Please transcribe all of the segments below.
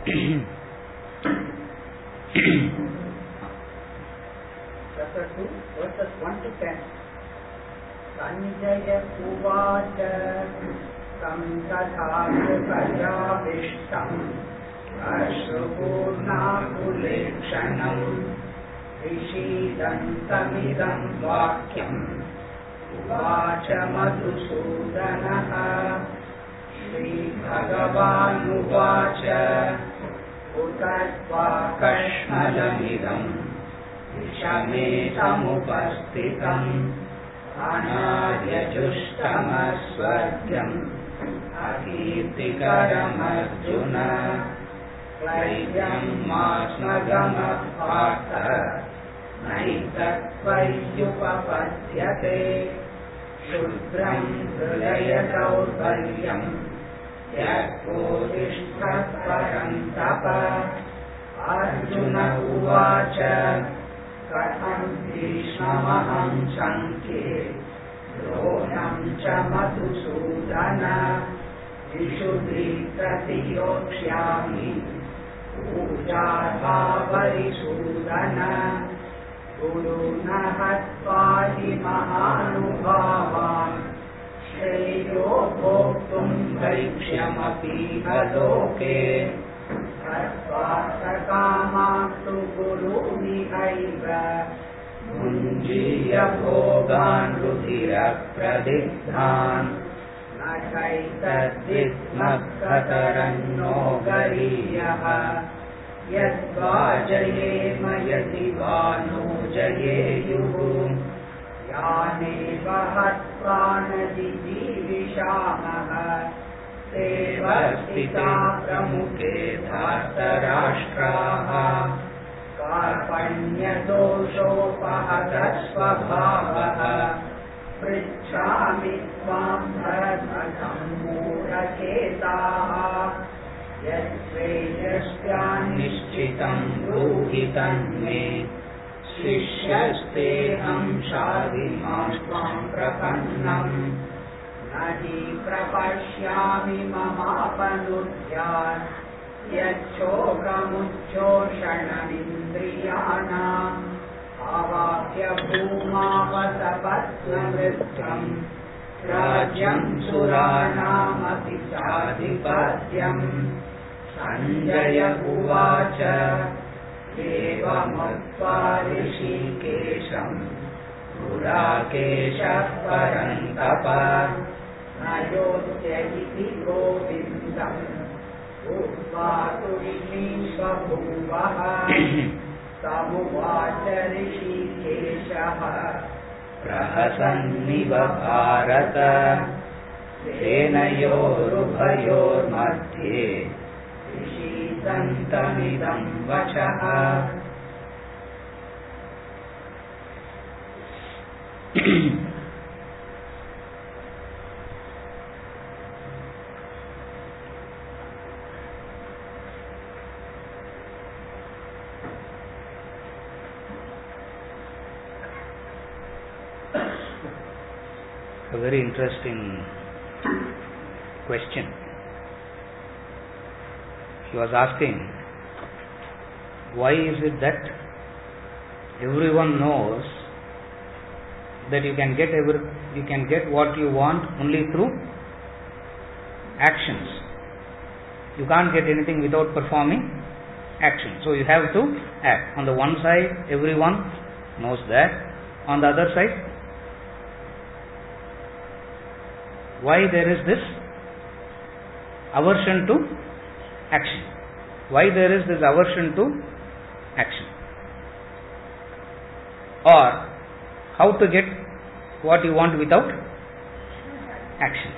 Chapter 2, verses 1 to 10. Sanjaya Uvacha Tam Tathakritayavistam Ashrukurnakulekshanam Vishidantamidam Vakyam Uvacha Madhusudanaha Shri Bhagavanuvacha Utattvakashmalamidam Vishame samupastitam Anadyajushtamasvargyam Akirtikaram-arjuna Klaivyam masmagamapārtha Naitatvayyupapadyate Shudram hridaya-daurbalyam Yat-kodishthat-parantapa Arjuna uvacha Katham Krishnamaham Sankhe Dronam cha Madhusudana Vishudhi Pratiyokshami Ujarbhavarisudana Guru Nahatvahi Mahanubhavan Shreyo Bhoktum Bhaikshyamapi Haloke Sarvasakamaktu Guru Nihaiva Munjiya Bhogan Rudira Pradidhan Nachaitadvitmakataranno Gariyaha Yadvajaye Mayati Vano Jayeyuhu Yane Vahatvanadiji Vishamaha Sevastita Pramuke Dhartarashtraha Karpanya Doshopahatasvabhavaha Pritchami Tvam Bharatam Muraketaha Yasvejastyan Nishchitam Ruhitan Me Shishyasteham Shadimastvam Prapannam Nahi Prapashyami Mamapanudhyat Yachchokamujjoshanamindriyanam Avakya Bhumavasapatnamritam Rajyam Suranam Atichadipadyam Sanjaya Uvacha Evamuttva Rishikesham Purakeshah Parantapa Nayotyajiti Govindam Utvatu Vishishvabhuvaha Samuvacha Rishikeshaha Prahasanniva Bharata Senayorubhayormadhye Rishitantamidam vachaha. A very interesting question. He was asking, why is it that everyone knows that you can get what you want only through actions? You can't get anything without performing action. So you have to act. On the one side, everyone knows that. On the other side, why there is this aversion to action? Why there is this aversion to action? Or how to get what you want without action?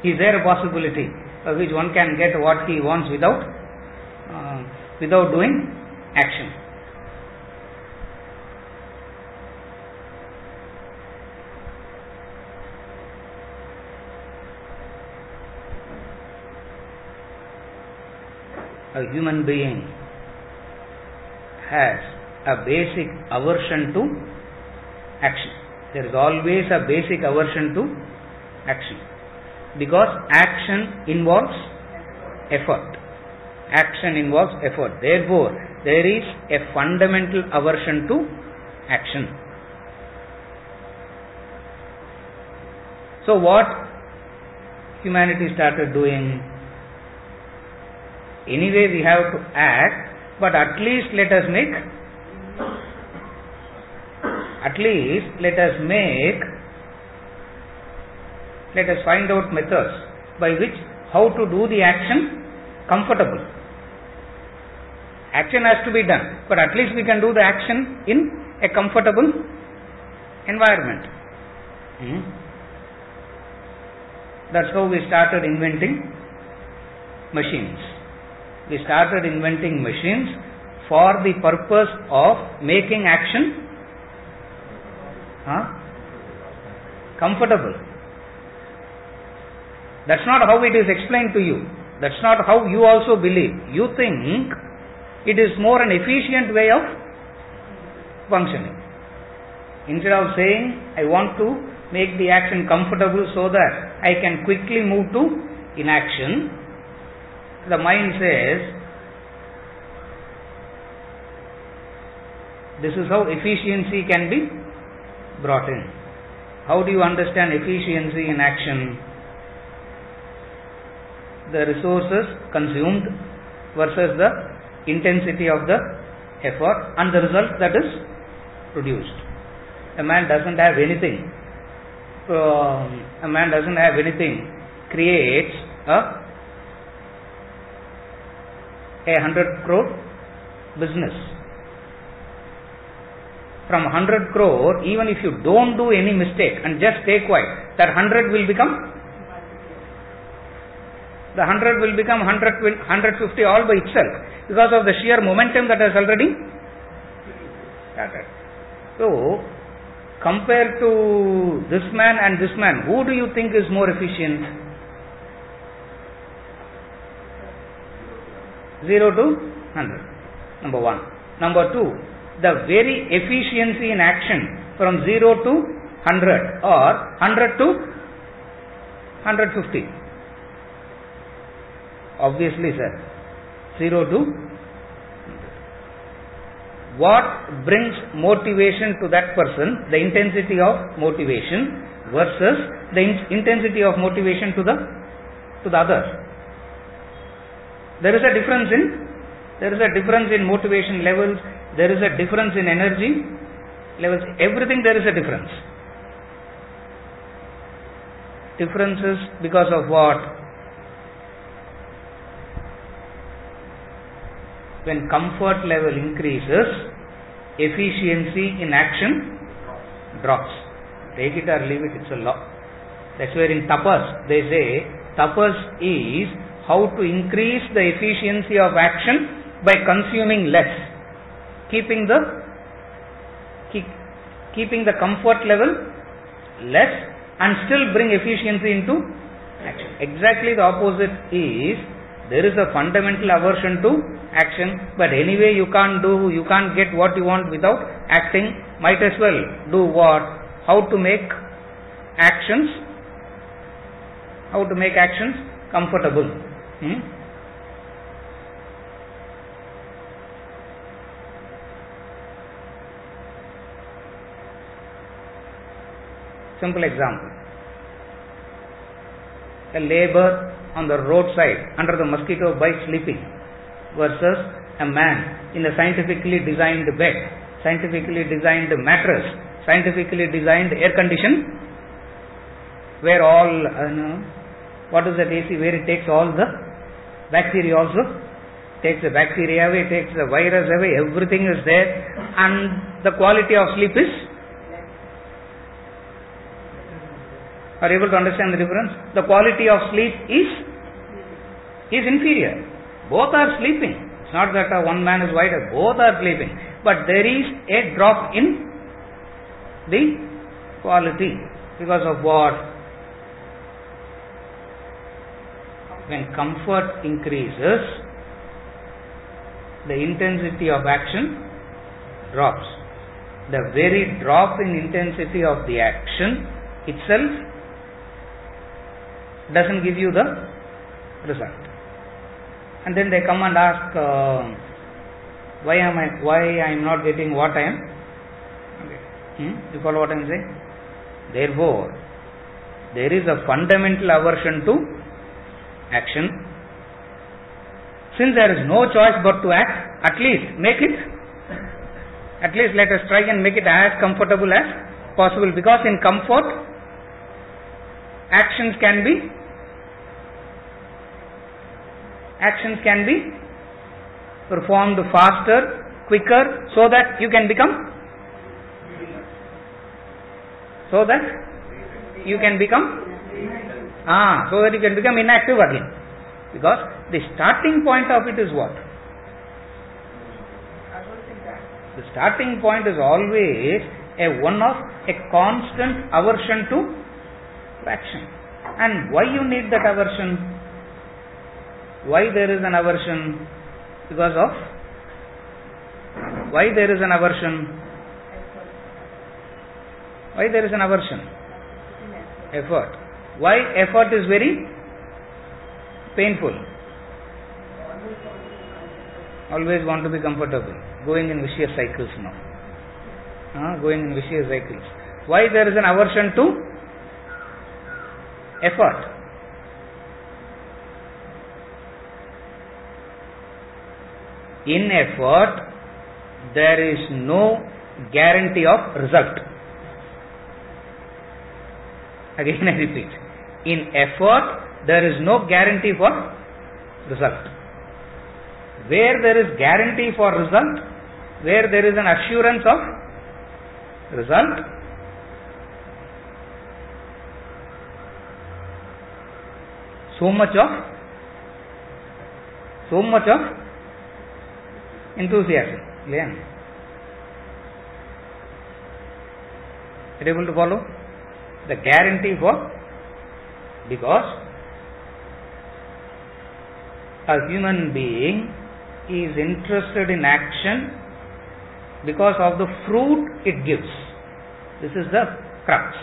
Is there a possibility by which one can get what he wants without doing action? A human being has a basic aversion to action. There is always a basic aversion to action, because action involves effort. action involves effort. Therefore, there is a fundamental aversion to action. So what humanity started doing? Anyway, we have to act, but at least let us find out methods by which how to do the action comfortable. Action has to be done, but at least we can do the action in a comfortable environment. That's how we started inventing machines. We started inventing machines for the purpose of making action comfortable. That's not how it is explained to you. That's not how you also believe. You think it is more an efficient way of functioning. Instead of saying, I want to make the action comfortable so that I can quickly move to inaction, the mind says, this is how efficiency can be brought in. How do you understand efficiency in action? The resources consumed versus the intensity of the effort and the result that is produced. A man doesn't have anything. Creates a 100 crore business. From 100 crore, even if you don't do any mistake and just stay quiet, that 100 will become 150 all by itself because of the sheer momentum that has already started. So, compared to this man and this man, who do you think is more efficient? 0 to 100. Number 1. Number 2, the very efficiency in action from 0 to 100 or 100 to 150. Obviously, sir, 0 to 100. What brings motivation to that person? The intensity of motivation versus the intensity of motivation to the other. There is a difference in motivation levels. There is a difference in energy levels. Everything there is a difference. Differences because of what? When comfort level increases, efficiency in action drops. Take it or leave it, it's a law. That's where in tapas, they say, tapas is how to increase the efficiency of action by consuming less, keeping the comfort level less and still bring efficiency into action. Exactly the opposite is, there is a fundamental aversion to action, but anyway you can't get what you want without acting. Might as well do what? How to make actions comfortable. Simple example. A laborer on the roadside under the mosquito bite sleeping versus a man in a scientifically designed bed, scientifically designed mattress, scientifically designed air condition, where all, what is that AC, where it takes all the bacteria also, takes the bacteria away, takes the virus away, everything is there, and the quality of sleep is, are you able to understand the difference? The quality of sleep is inferior. Both are sleeping. It's not that one man is wider, both are sleeping. But there is a drop in the quality. Because of what? When comfort increases, the intensity of action drops. The very drop in intensity of the action itself doesn't give you the result. and then they come and ask, why I am not getting what I am. You follow what I am saying? Therefore, there is a fundamental aversion to action. Since there is no choice but to act, at least let us try and make it as comfortable as possible, because in comfort, actions can be performed faster, quicker, so that you can become inactive again. Because the starting point of it is what? The starting point is always one of a constant aversion to action. And why you need that aversion? Why there is an aversion? Because of why there is an aversion? Why there is an aversion? Effort. Why effort is very painful? Always want to be comfortable. Going in vicious cycles now. Why there is an aversion to effort? In effort, there is no guarantee of result. Again I repeat. In effort, there is no guarantee for result. Where there is guarantee for result, where there is an assurance of result, so much of enthusiasm. Are you able to follow? The guarantee for, because a human being is interested in action because of the fruit it gives. This is the crux.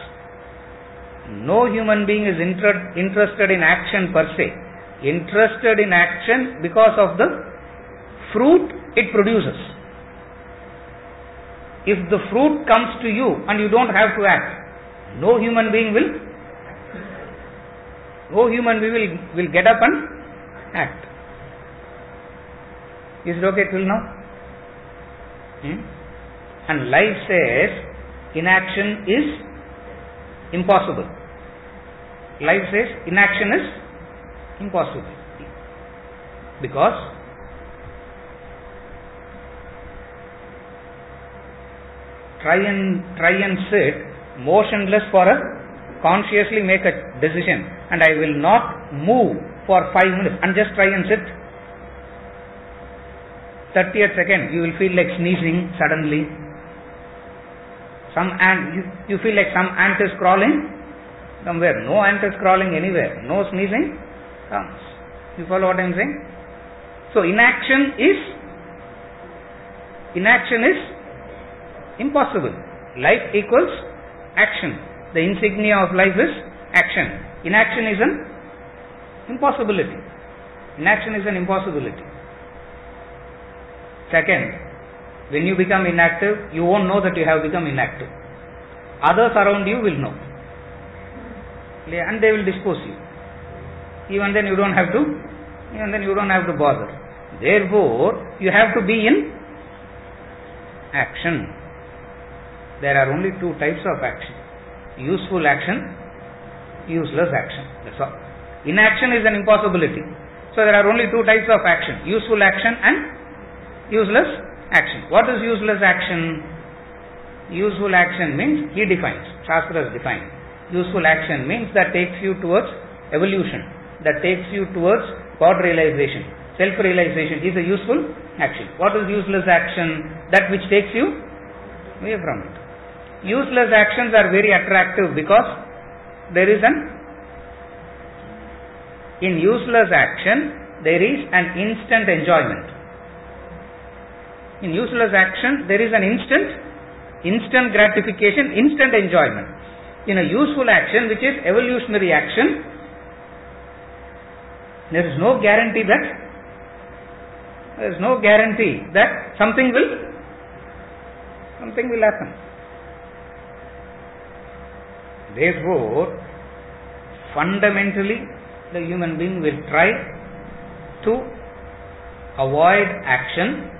No human being is interested in action per se. Interested in action because of the fruit it produces. If the fruit comes to you and you don't have to act, no human being will get up and act. Is it okay till now? And life says inaction is impossible. Life says inaction is impossible. Because try and sit motionless for consciously make a decision, and I will not move for 5 minutes, and just try and sit. 30th second you will feel like sneezing suddenly. You feel like some ant is crawling somewhere. No ant is crawling anywhere. No sneezing comes. You follow what I am saying? So inaction is impossible. Life equals action. The insignia of life is action. Inaction is an impossibility. Second, when you become inactive, you won't know that you have become inactive. Others around you will know. And they will dispose you. Even then you don't have to bother. Therefore, you have to be in action. There are only 2 types of action. Useful action, useless action. That's all. Inaction is an impossibility. So there are only 2 types of action. Useful action and useless action. What is useless action? Useful action means, he defines, Shastras define. Useful action means that takes you towards evolution, that takes you towards God realization. Self-realization is a useful action. What is useless action? That which takes you away from it. Useless actions are very attractive because there is in useless action there is an instant enjoyment. In useless action there is an instant gratification, instant enjoyment. In a useful action, which is evolutionary action, there is no guarantee that There is no guarantee that something will happen. Therefore, fundamentally, the human being will try to avoid action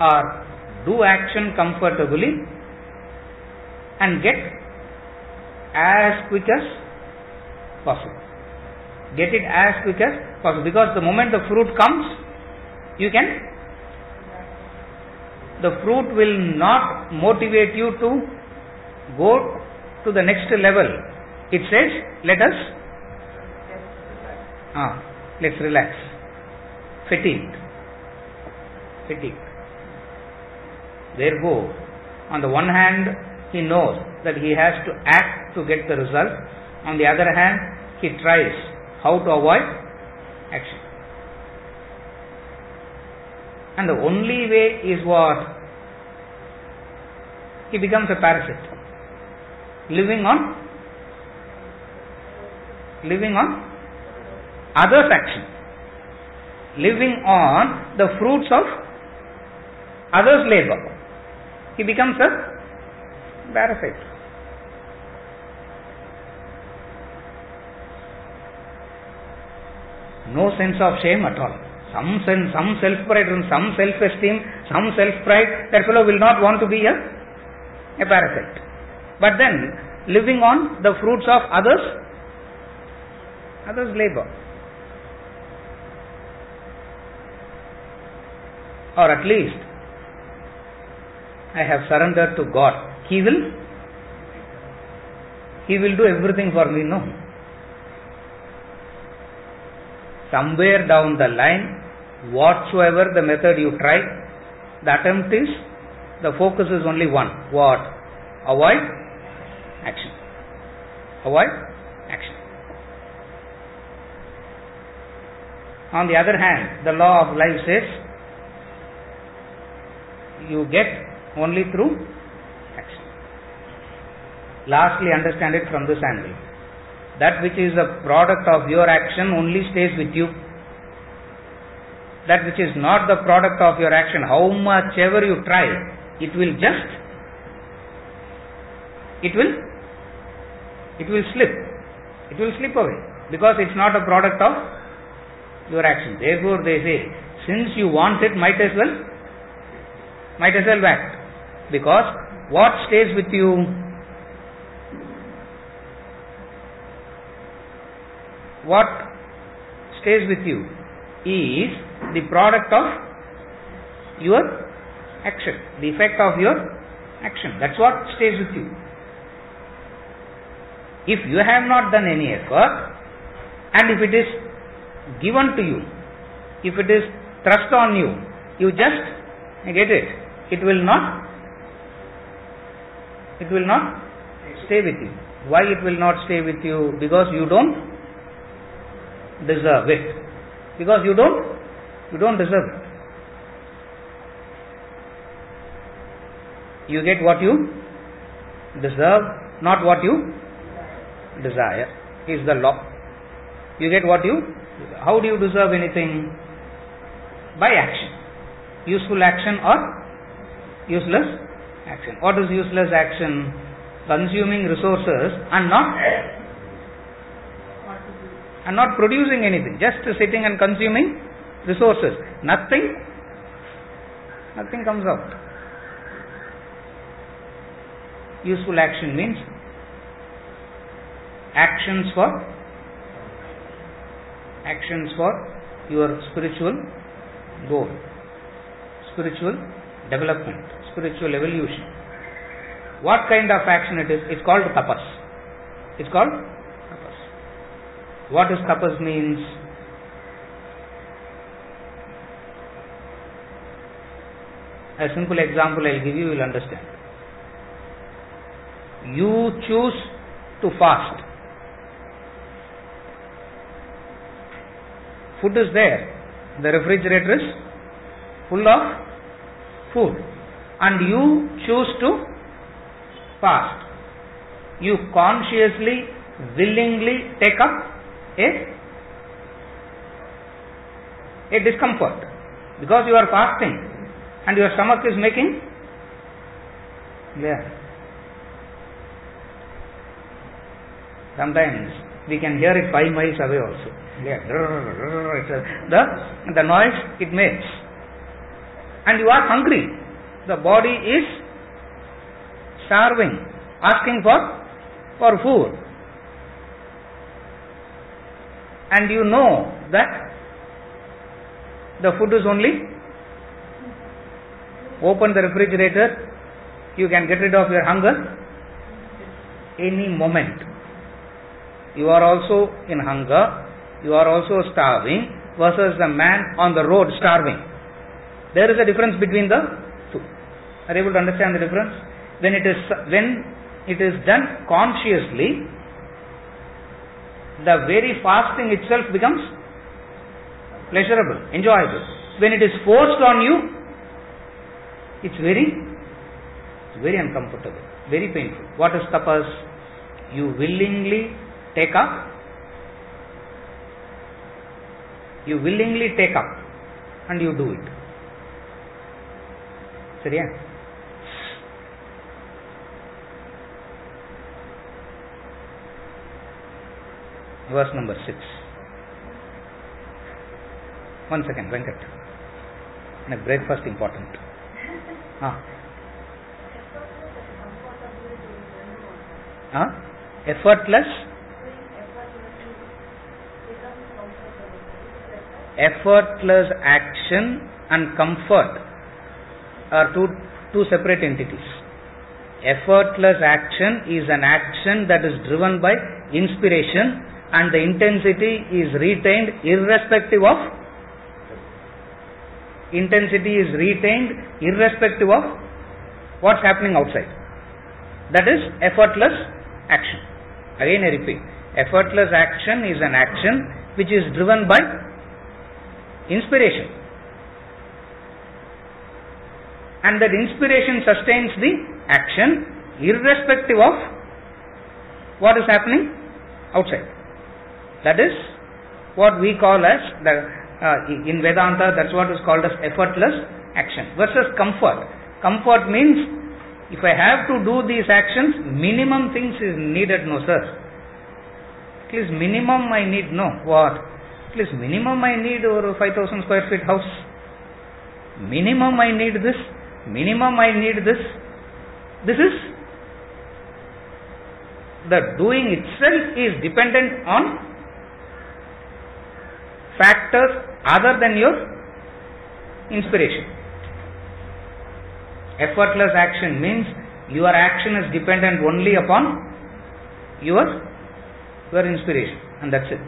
or do action comfortably and get as quick as possible. Get it as quick as possible, because the moment the fruit comes, the fruit will not motivate you to go to the next level. It says, let's relax. Fatigue. Therefore, on the one hand, he knows that he has to act to get the result. On the other hand, he tries how to avoid action. And the only way is what? He becomes a parasite, living on others' action, living on the fruits of others' labor. He becomes a parasite. No sense of shame at all. Some self-pride, some self-esteem, some self-pride. That fellow will not want to be a parasite. But then, living on the fruits of others' labor. Or at least, I have surrendered to God. He will do everything for me. No. Somewhere down the line, whatsoever the method you try, the focus is only one. What? Avoid action. Avoid action. On the other hand, the law of life says, you get only through action. Lastly, understand it from this angle. That which is a product of your action only stays with you. That which is not the product of your action, how much ever you try, it will slip. It will slip away, because it's not a product of your action. Therefore, they say, since you want it, might as well act. Because what stays with you? What stays with you is the product of your action, the effect of your action. That's what stays with you. If you have not done any effort, and if it is given to you, if it is thrust on you, you just get it. It will not stay with you. Why it will not stay with you? Because you don't deserve it. Because you don't deserve it. You get what you deserve, not what you desire, is the law. You get what you desire. How do you deserve anything? By action. Useful action or useless action. What is useless action? Consuming resources and not producing anything, just sitting and consuming resources. Nothing comes out. Useful action means actions for your spiritual goal, spiritual development, spiritual evolution. What kind of action it is? It's called tapas. It's called tapas. What does tapas means? A simple example I'll give you, will understand. You choose to fast. Food is there. The refrigerator is full of food. And you choose to fast. You consciously, willingly take up a discomfort. Because you are fasting and your stomach is making. Yeah. Sometimes we can hear it 5 miles away also. Yeah. The noise it makes. And you are hungry. The body is starving, asking for food. And you know that the food is only open the refrigerator, you can get rid of your hunger any moment. You are also in hunger, you are also starving versus the man on the road starving. There is a difference between the two. Are you able to understand the difference? When it is done consciously, the very fasting itself becomes pleasurable, enjoyable. When it is forced on you, it's very uncomfortable, very painful. What is tapas? You willingly take up. You willingly take up and you do it. Seriya? Verse number 6. 1 second, Venkat. Breakfast important. Effortless. Effortless action and comfort are two separate entities. Effortless action is an action that is driven by inspiration and the intensity is retained irrespective of what's happening outside. That is effortless action. Again I repeat, effortless action is an action which is driven by inspiration. And that inspiration sustains the action irrespective of what is happening outside. That is what we call as, in Vedanta, that's what is called as effortless action. Versus comfort. Comfort means, if I have to do these actions, minimum things is needed, no sir. At least minimum I need, no. What? At least minimum I need over 5,000 square feet house. Minimum I need this. Minimum I need this. This is, the doing itself is dependent on factors other than your inspiration. Effortless action means your action is dependent only upon your inspiration, and that's it.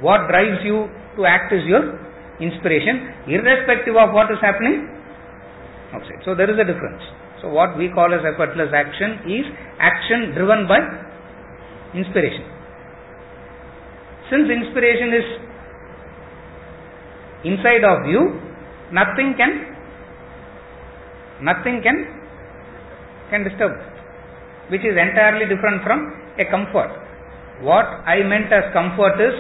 What drives you to act is your inspiration, irrespective of what is happening outside. So there is a difference. So what we call as effortless action is action driven by inspiration. Since inspiration is inside of you, nothing can disturb, which is entirely different from a comfort. What I meant as comfort is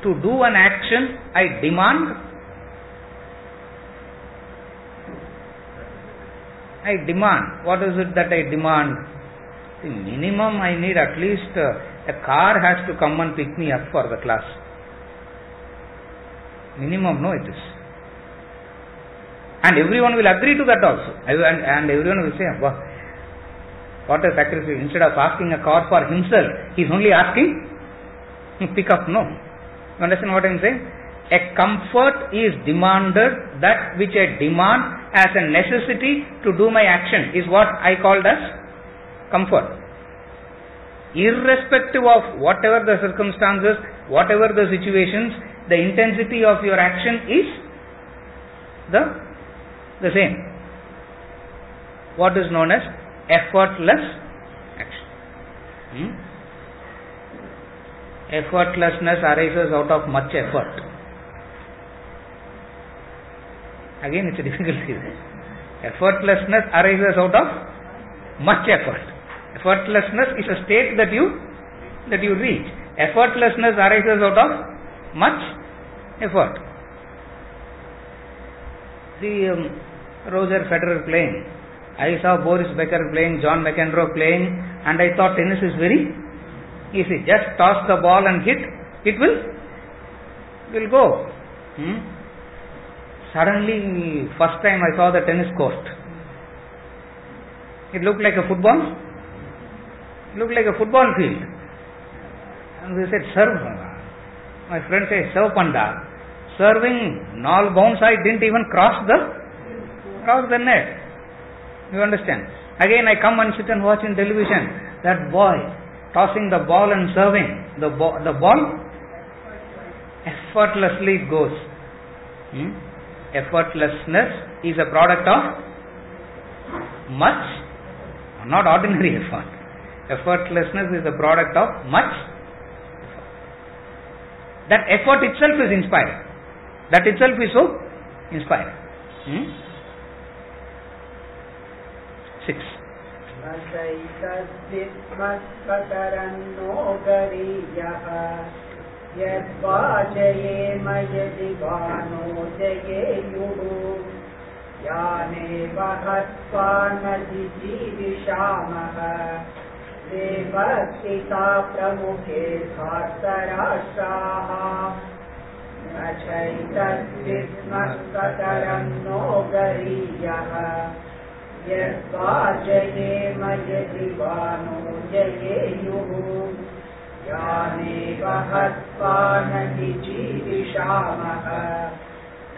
to do an action I demand. What is it that I demand? The minimum I need, at least a car has to come and pick me up for the class. Minimum, no, it is. And everyone will agree to that also. And everyone will say, wow, what a sacrifice. Instead of asking a car for himself, he is only asking pick up. No. You understand what I am saying? A comfort is demanded, that which I demand as a necessity to do my action is what I called as comfort. Irrespective of whatever the circumstances, whatever the situations, the intensity of your action is the same. What is known as effortless action. Effortlessness arises out of much effort. Again, it's a difficulty. Effortlessness arises out of much effort. Effortlessness is a state that you reach. Effortlessness arises out of much effort. see Roger Federer playing. I saw Boris Becker playing, John McEnroe playing, and I thought tennis is very easy. Just toss the ball and hit, it will go. Suddenly, first time I saw the tennis court. It looked like a football. It looked like a football field. And we said, serve. My friend said, serve Panda. Serving, null bounce, I didn't even cross the net. You understand? Again I come and sit and watch in television. That boy tossing the ball and serving. The ball effortlessly goes. Effortlessness is a product of much, not ordinary effort. Effortlessness is a product of much effort. That effort itself is inspiring. That itself is so inspiring. 6. देवस्थिता प्रमुखे धार्तराष्ट्राः न चैतद्विद्मः no गरीयः यद्वाजयेम यदि वानो जयेयुः यानेव हत्वा न जिजीविषामः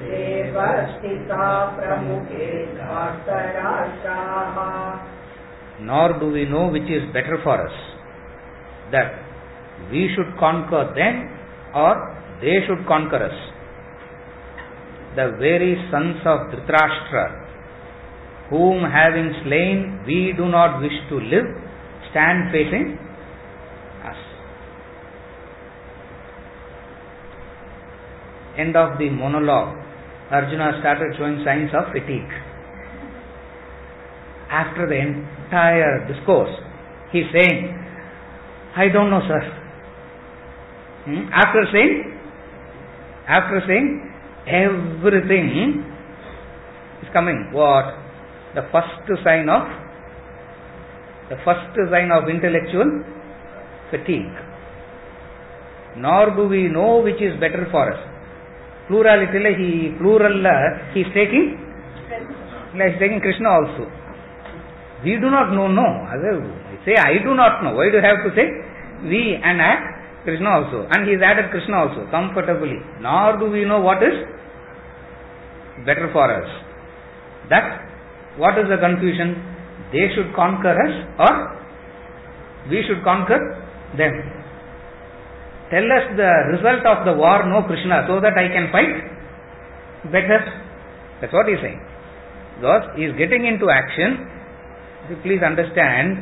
देवस्थिता प्रमुखे धार्तराष्ट्राः. Nor do we know which is better for us, that we should conquer them or they should conquer us. The very sons of Dhritarashtra, whom having slain we do not wish to live, stand facing us. End of the monologue. Arjuna started showing signs of fatigue. After the entire discourse, he is saying, I don't know, sir. After saying everything is coming. What? The first sign of intellectual fatigue. Nor do we know which is better for us. Plurality, he is taking Krishna also. We do not know, no. Say, I do not know. Why do you have to say we and add Krishna also? And he has added Krishna also, comfortably. Nor do we know what is better for us. That, what is the confusion? They should conquer us or we should conquer them. Tell us the result of the war, no Krishna, so that I can fight better. That's what he is saying. Because he is getting into action. Please understand,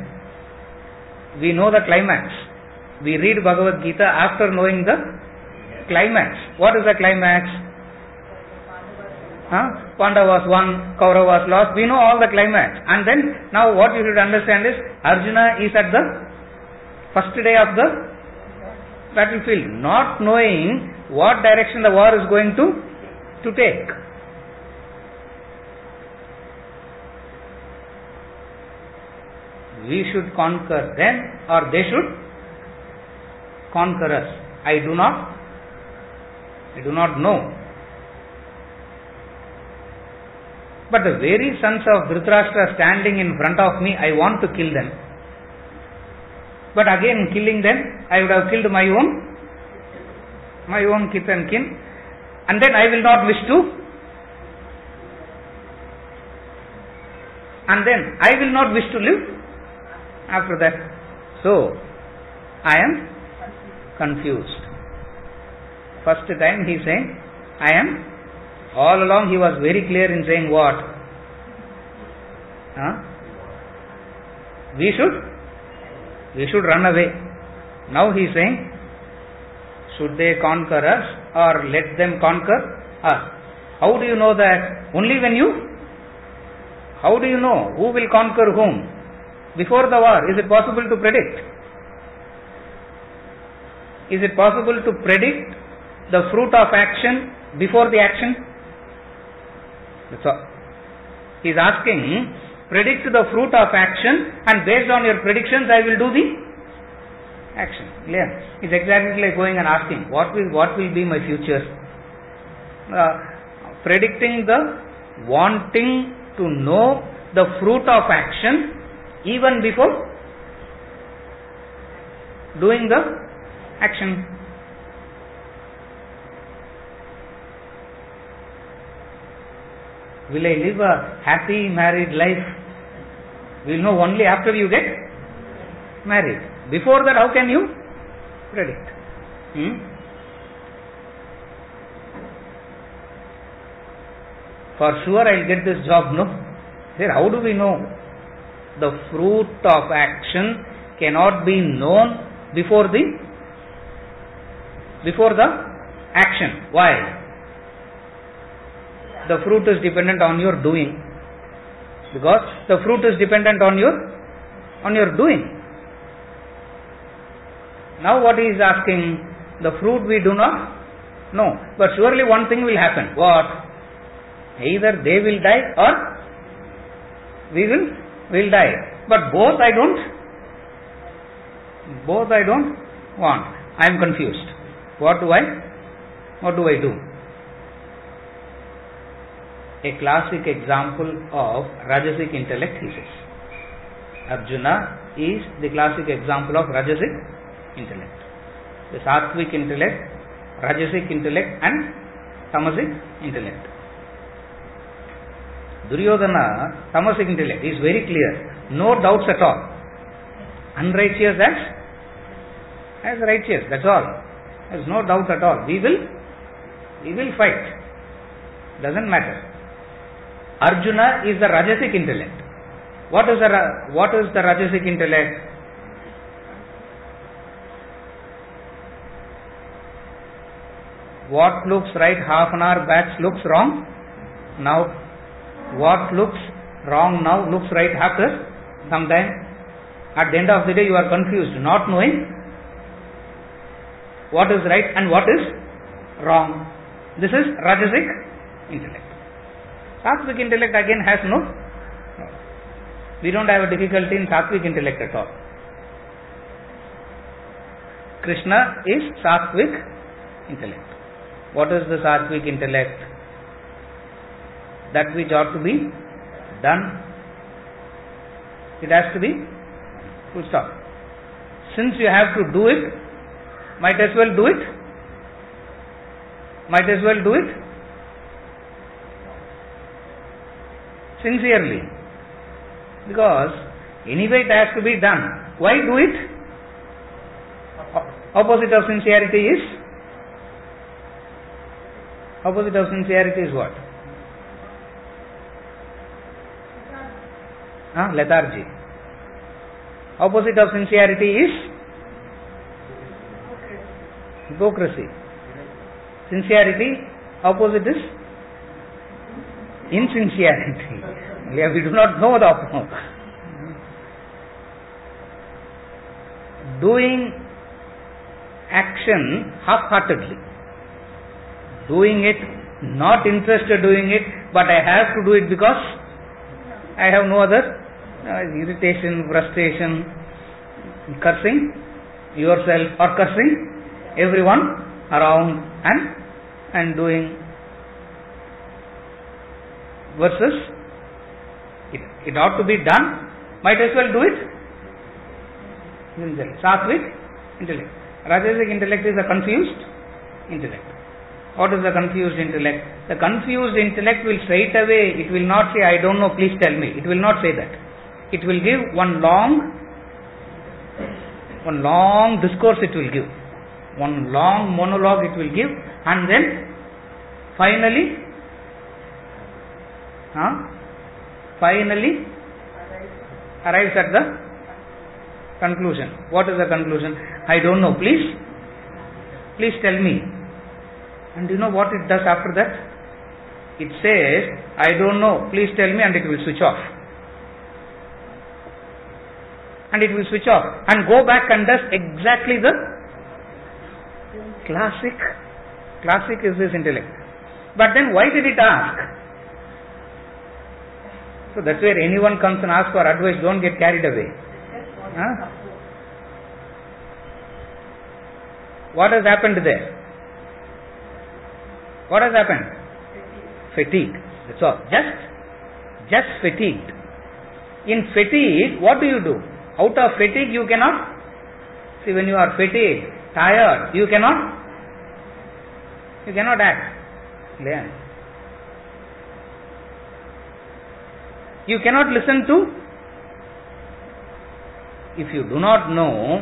we know the climax. We read Bhagavad Gita after knowing the climax. What is the climax? Pandavas won, Kauravas lost. We know all the climax. And then, now what you should understand is, Arjuna is at the first day of the battlefield, not knowing what direction the war is going to take. We should conquer them or they should conquer us. I do not know. But the very sons of Dhritarashtra standing in front of me, I want to kill them. But again, killing them, I would have killed my own kith and kin, and then I will not wish to live after that. So, I am confused. First time he is saying, I am. All along he was very clear in saying what? We should run away. Now he is saying, should they conquer us or let them conquer us? How do you know that? Only when how do you know who will conquer whom? Before the war, is it possible to predict? Is it possible to predict the fruit of action before the action? That's all. He is asking, predict the fruit of action, and based on your predictions I will do the action. Clear? It's exactly like going and asking, what will be my future? Predicting the wanting to know the fruit of action even before doing the action. Will I live a happy married life? We will know only after you get married. Before that, how can you predict? For sure I will get this job. No. Then how do we know? The fruit of action cannot be known before the action. Why? The fruit is dependent on your doing. Because the fruit is dependent on your doing. Now what he is asking, the fruit we do not know. But surely one thing will happen. What? Either they will die or we will die. But both I don't want. I am confused. What do I do? A classic example of Rajasic intellect, he says. Arjuna is the classic example of Rajasic intellect. The Sattvic intellect, Rajasic intellect and Tamasic intellect. Duryodhana, Tamasic intellect, is very clear. No doubts at all. Unrighteous as righteous, that's all. There's no doubt at all. We will fight. Doesn't matter. Arjuna is the Rajasic intellect. What is the Rajasic intellect? What looks right half an hour back looks wrong now. What looks wrong now looks right after some time. At the end of the day you are confused, not knowing what is right and what is wrong. This is Rajasic intellect. Sattvic intellect again has no. We don't have a difficulty in Sattvic intellect at all. Krishna is Sattvic intellect. What is the Sattvic intellect? That which ought to be done, it has to be full stop. Since you have to do it, might as well do it. Might as well do it sincerely. Because anyway it has to be done. Why do it? Opposite of sincerity is? Opposite of sincerity is what? Lethargy. Opposite of sincerity is? Hypocrisy. Sincerity, opposite is? Insincerity. We do not know the opposite. Doing action half-heartedly. Doing it, not interested doing it, but I have to do it because I have no other irritation, frustration, cursing yourself or cursing everyone around and doing versus it ought to be done, might as well do it. Sattvic intellect. Rajasic intellect is a confused intellect. What is the confused intellect? The confused intellect will straight away, it will not say, I don't know, please tell me. It will not say that. It will give one long discourse it will give. One long monologue it will give, and then finally arrives at the conclusion. What is the conclusion? I don't know, please tell me. And you know what it does after that? It says, I don't know, please tell me, and it will switch off. And it will switch off and go back and does exactly the classic is this intellect. But then why did it ask? So that's where anyone comes and asks for advice, don't get carried away. Huh? What has happened there? What has happened? Fatigue. That's all. Just fatigued. In fatigue, what do? Out of fatigue you cannot. See, when you are fatigued, tired, you cannot act. Yeah. You cannot listen to. If you do not know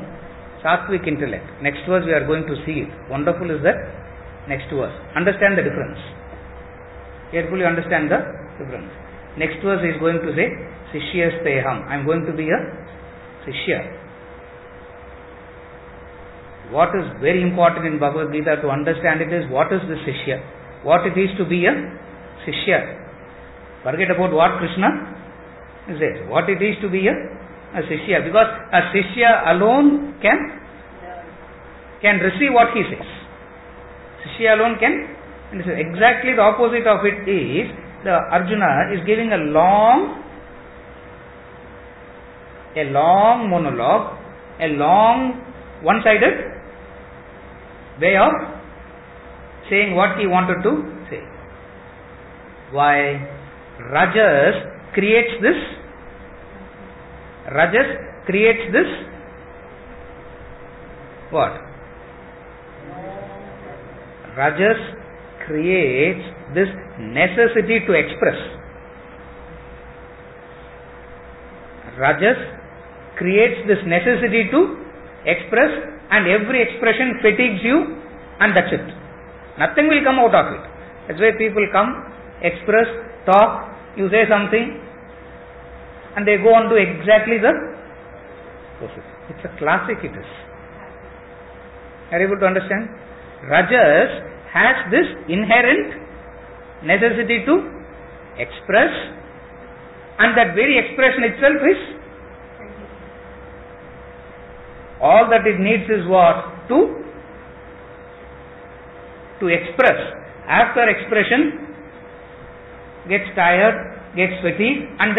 Sattvic intellect, next verse we are going to see it. Wonderful is that next verse. Understand the difference. Carefully understand the difference. Next verse is going to say, Sishyasteham. I am going to be a Sishya. What is very important in Bhagavad Gita to understand it is, what is the Sishya? What it is to be a Sishya. Forget about what Krishna says. What it is to be a Sishya. Because a Sishya alone can receive what he says. Sishya alone can. Exactly the opposite of it is, the Arjuna is giving a long monologue, a long one-sided way of saying what he wanted to say. Why? Rajas creates this. What? Rajas creates this necessity to express. Rajas creates this necessity to express, and every expression fatigues you, and that's it. Nothing will come out of it. That's why people come, express, talk, you say something, and they go on to exactly the process. It's a classic, it is. Are you able to understand? Rajas has this inherent necessity to express, and that very expression itself is, all that it needs is what? To express. After expression, gets tired, gets fatigued, and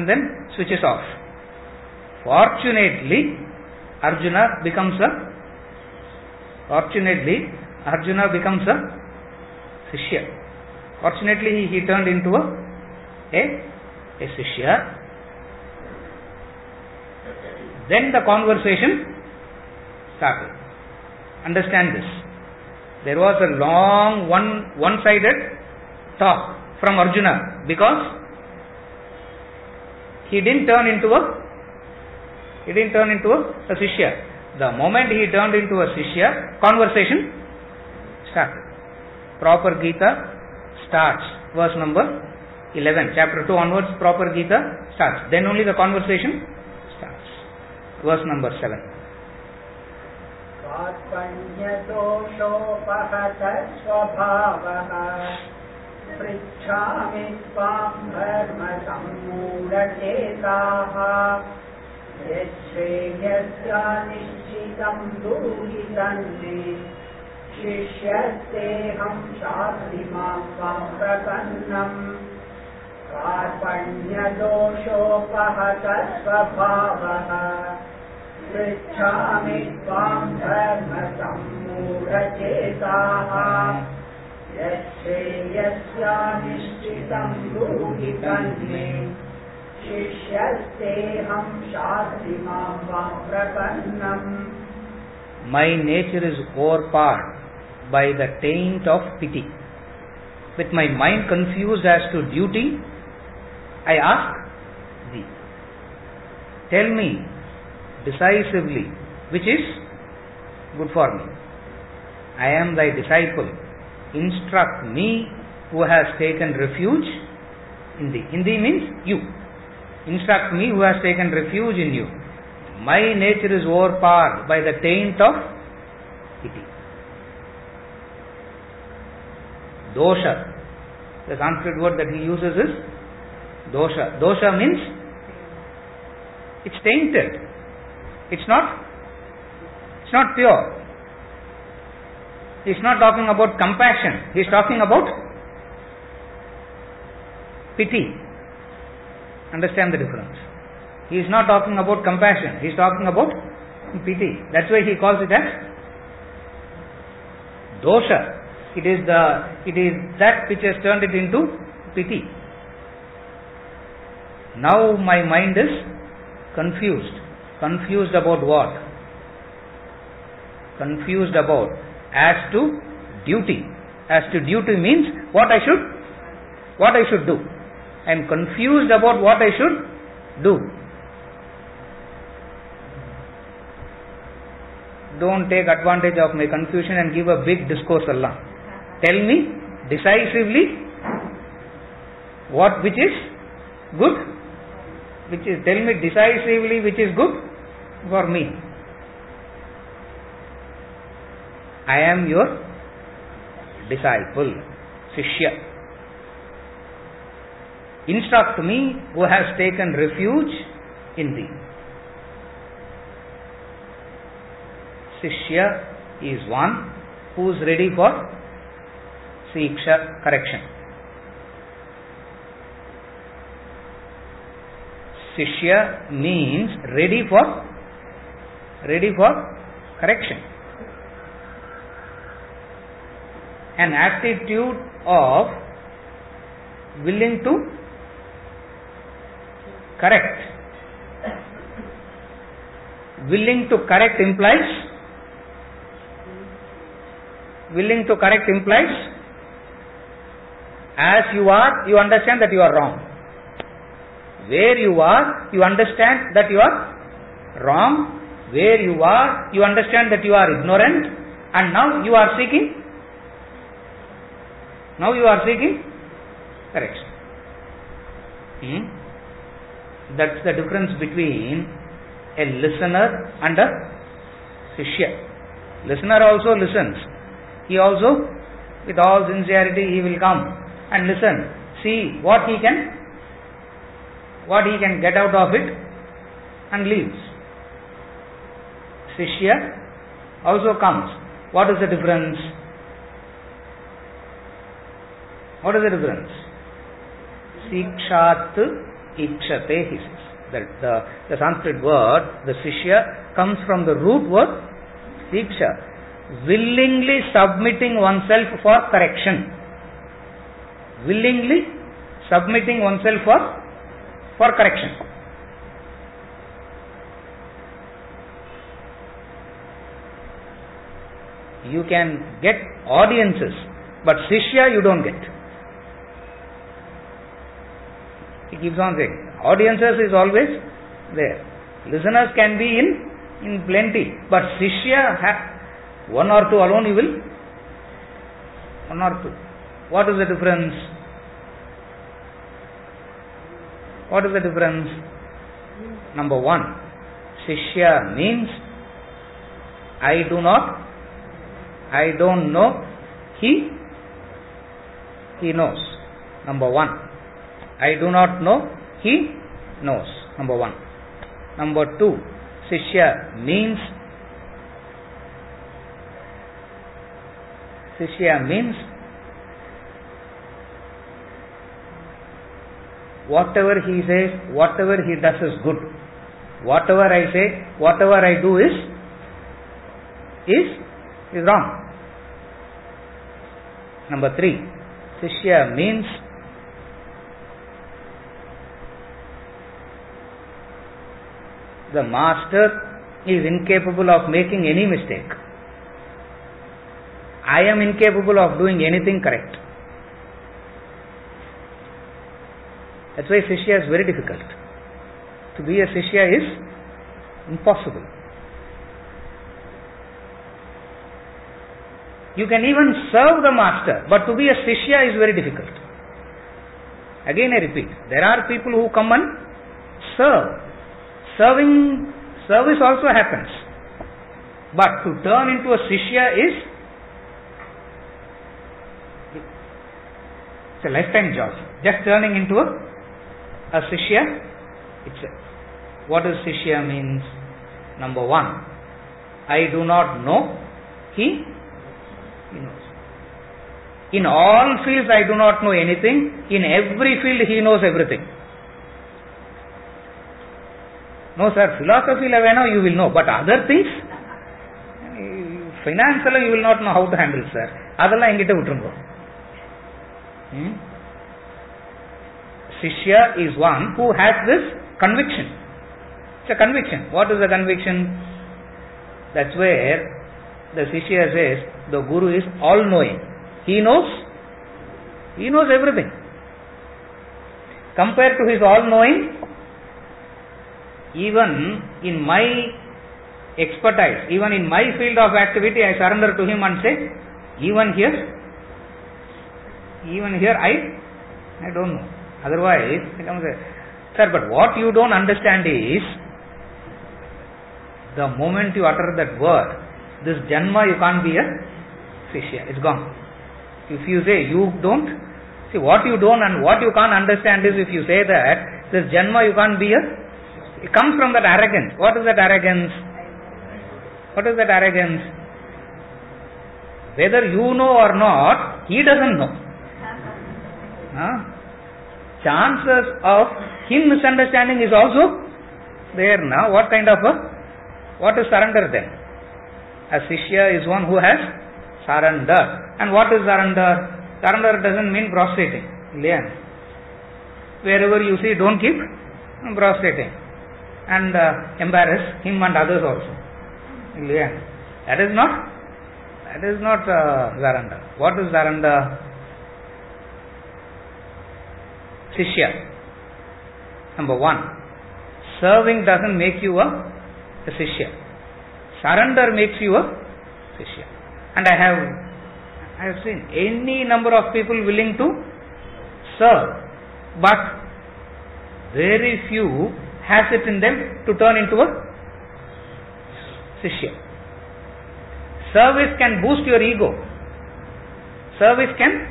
then switches off. Fortunately, Arjuna becomes a Sishya. Fortunately, he turned into a Sishya. Then the conversation started. Understand this. There was a long one-sided talk from Arjuna, because he didn't turn into a Sishya. The moment he turned into a Sishya, conversation started. Proper Gita starts. Verse number 11. Chapter 2 onwards, proper Gita starts. Then only the conversation starts. Verse number 7. पृच्छामि त्वां धर्मसम्मूढचेताः यच्छ्रेयस्या निश्चितं ब्रूहि तन्मे शिष्यस्तेऽहं शास्त्रि मां त्वां प्रपन्नम् कार्पण्यदोषोपहतः स्वभावः पृच्छामि त्वां धर्मसम्मूढचेताः यच्छ्रेयस्या निश्चितं ब्रूहि तन्मे शिष्यस्तेऽहं शास्त्रि मां त्वां प्रपन्नम्. My nature is overpowered by the taint of pity. With my mind confused as to duty, I ask thee, tell me decisively which is good for me. I am thy disciple. Instruct me who has taken refuge in thee. In thee means you. Instruct me who has taken refuge in you. My nature is overpowered by the taint of pity. Dosha. The Sanskrit word that he uses is dosha. Dosha means it's tainted. It's not pure. He's not talking about compassion. He's talking about pity. Understand the difference. He is not talking about compassion. He is talking about pity. That's why he calls it as dosha. It is that which has turned it into pity. Now my mind is confused. Confused about what? Confused about as to duty. As to duty means what I should do. I am confused about what I should do. Don't take advantage of my confusion and give a big discourse, Allah. Tell me decisively which is good. Tell me decisively which is good for me. I am your disciple, Shishya. Instruct me who has taken refuge in thee. Shishya is one who is ready for Siksha, correction. Shishya means ready for correction. An attitude of willing to correct. Willing to correct implies as you are, you understand that you are wrong. Where you are, you understand that you are wrong. Where you are, you understand that you are ignorant, and now you are seeking correction. That's the difference between a listener and a Shishya. Listener also listens. He also, with all sincerity, he will come and listen, see what he can get out of it, and leaves. Shishya also comes. What is the difference? Sikshat ikshate, he says. That the Sanskrit word, the Shishya, comes from the root word Siksha. Willingly submitting oneself for correction. Willingly submitting oneself for correction. You can get audiences, but Shishya you don't get. He keeps on saying, audiences is always there. Listeners can be in plenty, but Shishya, one or two alone you will. One or two. What is the difference? Number one, Shishya means I don't know, he knows. Number one. I do not know, he knows. Number one. Number two, Shishya means whatever he says, whatever he does is good. Whatever I say, whatever I do is wrong. Number three, Shishya means the master is incapable of making any mistake. I am incapable of doing anything correct. That's why Shishya is very difficult. To be a Shishya is impossible. You can even serve the master, but to be a Shishya is very difficult. Again I repeat, there are people who come and serve. Service also happens. But to turn into a Shishya is it's a lifetime job. Just turning into a Shishya, what does Shishya means? Number one, I do not know, he knows. In all fields I do not know anything. In every field he knows everything. No sir, philosophy level you will know, but other things, financially you will not know how to handle sir. Adalla engita vittungo. Shishya is one who has this conviction. It's a conviction. What is the conviction? That's where the Shishya says the Guru is all-knowing. He knows everything. Compared to his all-knowing, even in my expertise, even in my field of activity, I surrender to him and say, even here I don't know. Otherwise, he comes and says, sir, but what you don't understand is, the moment you utter that word, this Janma you can't be a Shishya. It's gone. If you say you don't, see what you don't and what you can't understand is if you say that, this Janma you can't be a, it comes from that arrogance. What is that arrogance? What is that arrogance? Whether you know or not, he doesn't know. Chances of him misunderstanding is also there now. What is surrender then? A Shishya is one who has surrender. And what is surrender? Surrender doesn't mean prostrating. Wherever you see, don't keep prostrating. And embarrass him and others also. That is not surrender. What is surrender? Shishya. Number one, serving doesn't make you a Shishya. Surrender makes you a Shishya. And I have seen any number of people willing to serve, but very few has it in them to turn into a Shishya. Service can boost your ego. Service can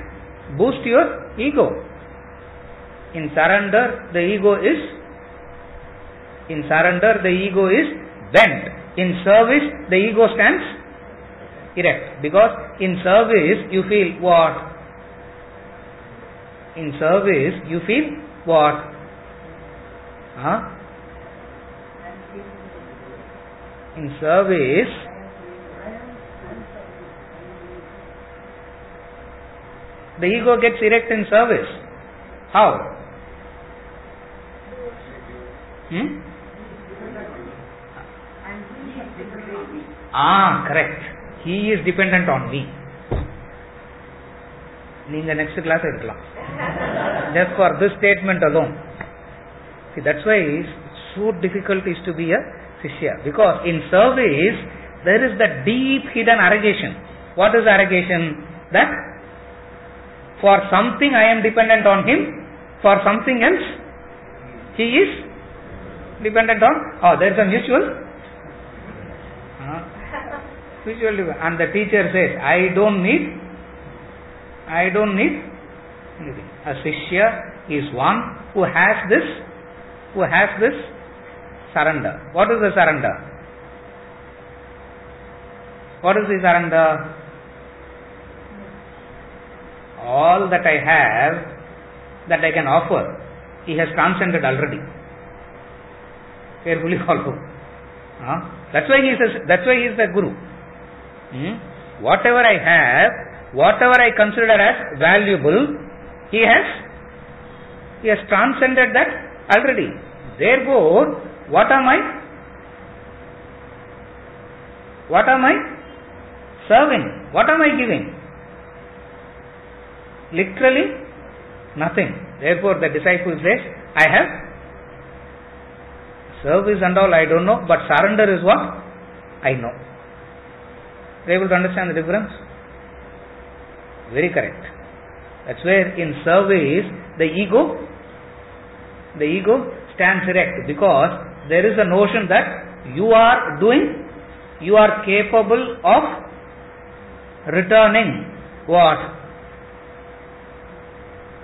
boost your ego. In surrender, the ego is bent. In service, the ego stands erect. Because in service, you feel what? In service, you feel what? In service, the ego gets erect in service. How? Correct. He is dependent on me. Neenga next class irukkalam. Just for this statement alone. See, that's why it's so difficult is to be a Shishya. Because in service, there is that deep hidden arrogation. What is arrogation? That for something I am dependent on him, for something else he is dependent on. There is a mutual and the teacher says, I don't need anything. A Shishya is one who has this surrender. What is the surrender? What is the surrender? All that I have, that I can offer, he has transcended already. Carefully follow. That's why he is the Guru. Whatever I have, whatever I consider as valuable, he has transcended that already. Therefore, what am I serving? What am I giving? Literally nothing. Therefore, the disciple says, I have service and all I don't know, but surrender is what? I know. Are you able to understand the difference? Very correct. That's where in service, the ego stands erect, because there is a notion that you are capable of returning what?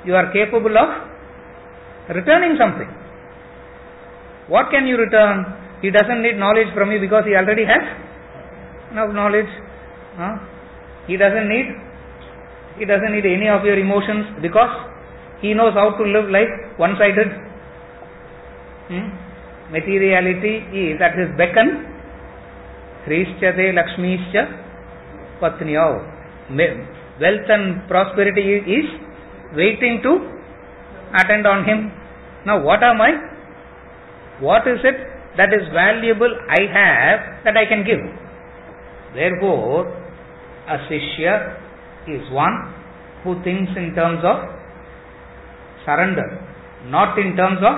You are capable of returning something. What can you return? He doesn't need knowledge from you because he already has enough knowledge. He doesn't need He doesn't need any of your emotions because he knows how to live life one-sided. Materiality is at his beckon. Hrishchate Lakshmischa Patnyav. Wealth and prosperity is waiting to attend on him. Now what am I? What is it that is valuable I have that I can give? Therefore, a Shishya is one who thinks in terms of surrender, not in terms of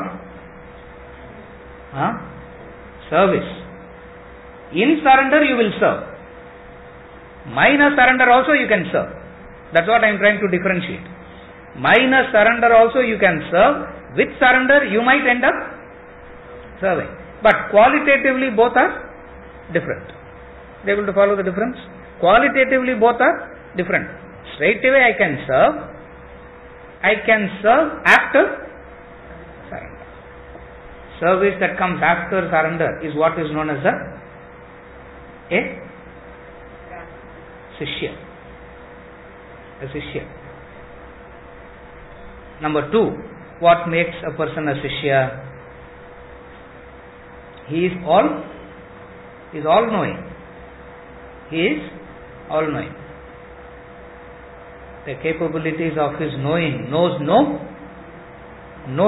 service. In surrender you will serve. Minus surrender also you can serve. That's what I am trying to differentiate. Minus surrender also you can serve. With surrender you might end up serving. But qualitatively both are different. Able to follow the difference? Qualitatively both are different. Straight away I can serve. I can serve after surrender. Service that comes after surrender is what is known as a Shishya. A Shishya. Number 2, what makes a person a Shishya? He is all-knowing. He is all-knowing. The capabilities of his knowing knows no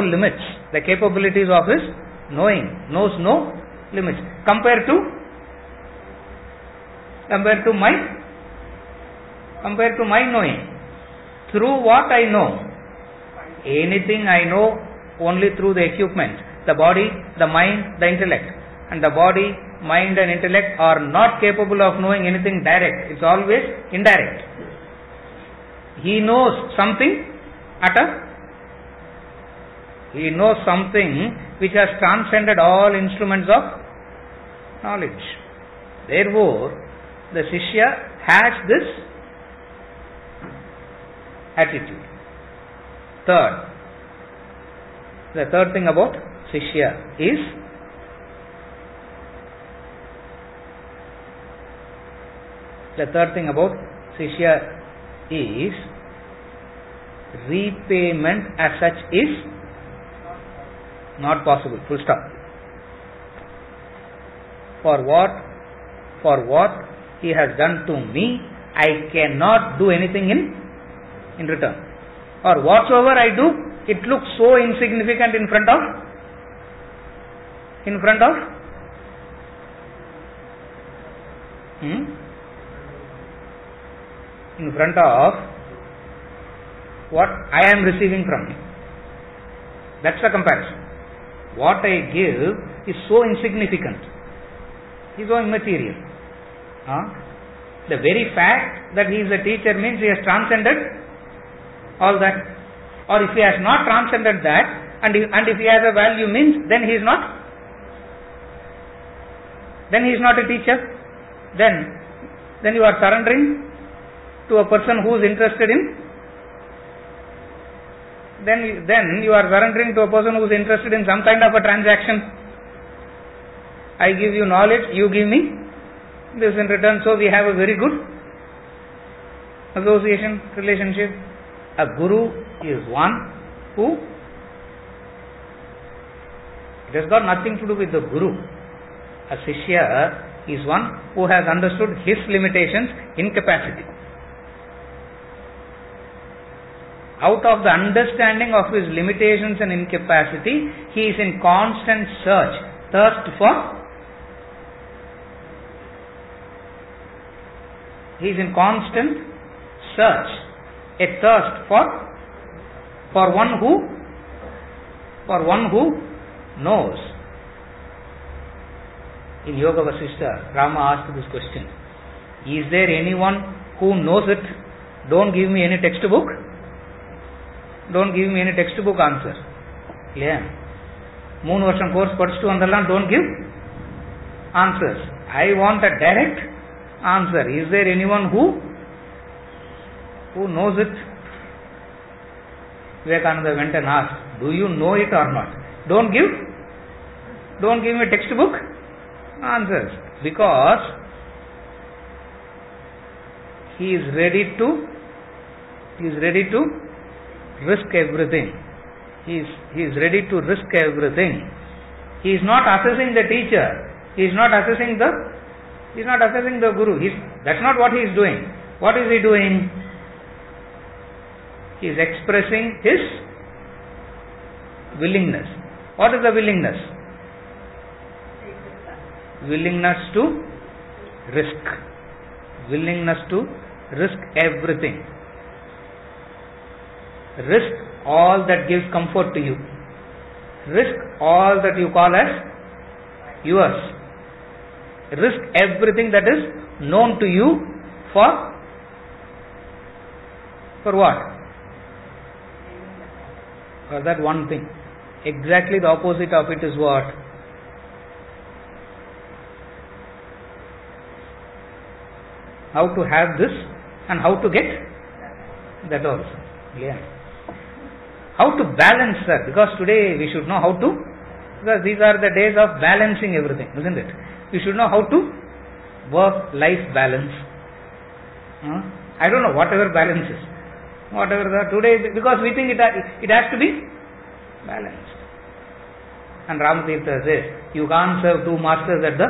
limits. The capabilities of his knowing knows no limits. Compared to my knowing. Through what I know? Anything I know only through the equipment. The body, the mind, the intellect. And the body, mind and intellect are not capable of knowing anything direct. It's always indirect. He knows something he knows something which has transcended all instruments of knowledge. Therefore, the Shishya has this attitude. The third thing about Shishya is repayment as such is not possible. Full stop. For what he has done to me, I cannot do anything in return. Or whatsoever I do, it looks so insignificant in front of what I am receiving from him. That's the comparison. What I give is so insignificant. He is so immaterial. The very fact that he is a teacher means he has transcended all that. Or if he has not transcended that, and if he has a value means, then he is not a teacher. Then you are surrendering to a person who is interested in. Then you are surrendering to a person who is interested in some kind of a transaction. I give you knowledge, you give me this in return. So we have a very good association, relationship. A guru is one who, it has got nothing to do with the guru. A Shishya is one who has understood his limitations, incapacity. Out of the understanding of his limitations and incapacity, he is in constant search, thirst for. He is in constant search, a thirst for one who knows. In Yoga Vasishtha, Rama asked this question: is there anyone who knows it? Don't give me any textbook. Don't give me any textbook answer. Yeah. 3 varsham course padichittu vandallam, don't give answers. I want a direct answer. Is there anyone who knows it? Vivekananda went and asked, do you know it or not? Don't give me textbook answers, because he is ready to He is ready to risk everything. He is ready to risk everything. He is not assessing the teacher. He is not assessing the guru. That's not what he is doing. What is he doing? He is expressing his willingness. What is the willingness? Willingness to risk. Willingness to risk everything. Risk all that gives comfort to you. Risk all that you call as yours. Risk everything that is known to you for what? For that one thing. Exactly the opposite of it is what? How to have this and how to get that also. Yeah. How to balance that, because today we should know how to, because these are the days of balancing everything, isn't it? We should know how to work-life balance. I don't know, whatever balance is. Whatever that today, because we think it has to be balanced. And Ramatirtha says, you can't serve two masters at the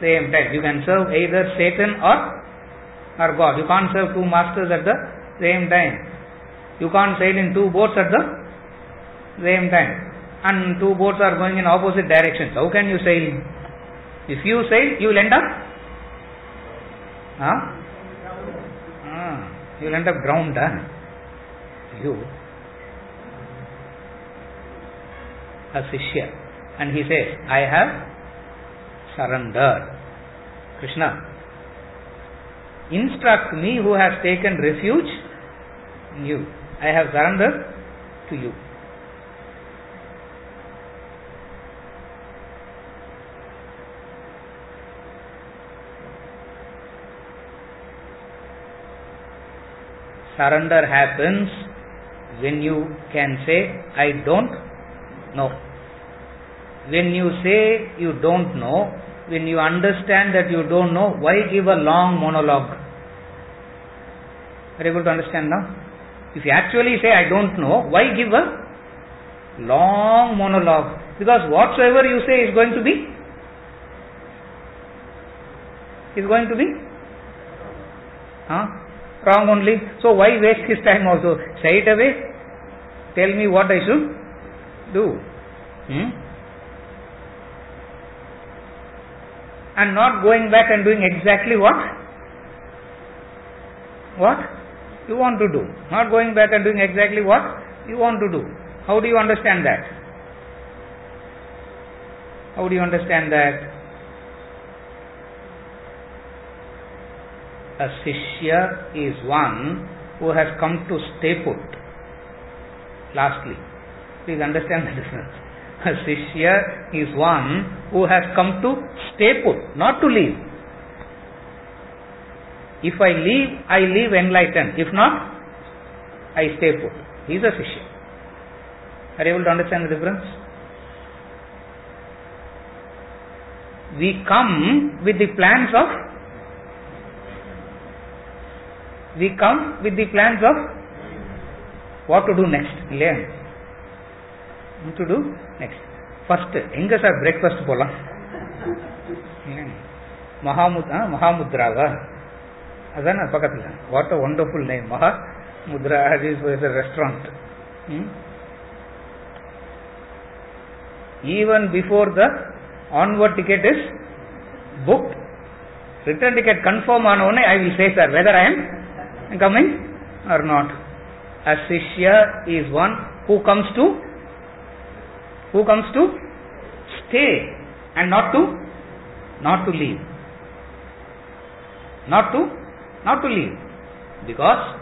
same time. You can serve either Satan or God. You can't serve two masters at the same time. You can't sail in two boats at the same time. And two boats are going in opposite directions. How can you sail? If you sail, you will end up you will end up drowned. You. A Shishya. And he says, I have surrendered. Krishna, instruct me who has taken refuge in you. I have surrendered to you. Surrender happens when you can say, I don't know. When you say you don't know, when you understand that you don't know, why give a long monologue? Are you able to understand now? If you actually say I don't know, why give a long monologue? Because whatsoever you say is going to be wrong only. So why waste his time also? Say it away. Tell me what I should do. And not going back and doing exactly what you want to do. Not going back and doing exactly what you want to do. How do you understand that? How do you understand that? A Shishya is one who has come to stay put. Lastly, please understand the difference. A Shishya is one who has come to stay put, not to leave. If I leave enlightened. If not, I stay put. He is a Shishya. Are you able to understand the difference? We come with the plans of what to do next. What to do next. First, enga sir breakfast polam. Mahamudra. Adana pakatla. What a wonderful name. Mahamudra is a restaurant. Even before the onward ticket is booked, return ticket confirm on only, I will say, sir, whether I am coming or not. A Shishya is one who comes to stay and not to leave. Not to leave. Because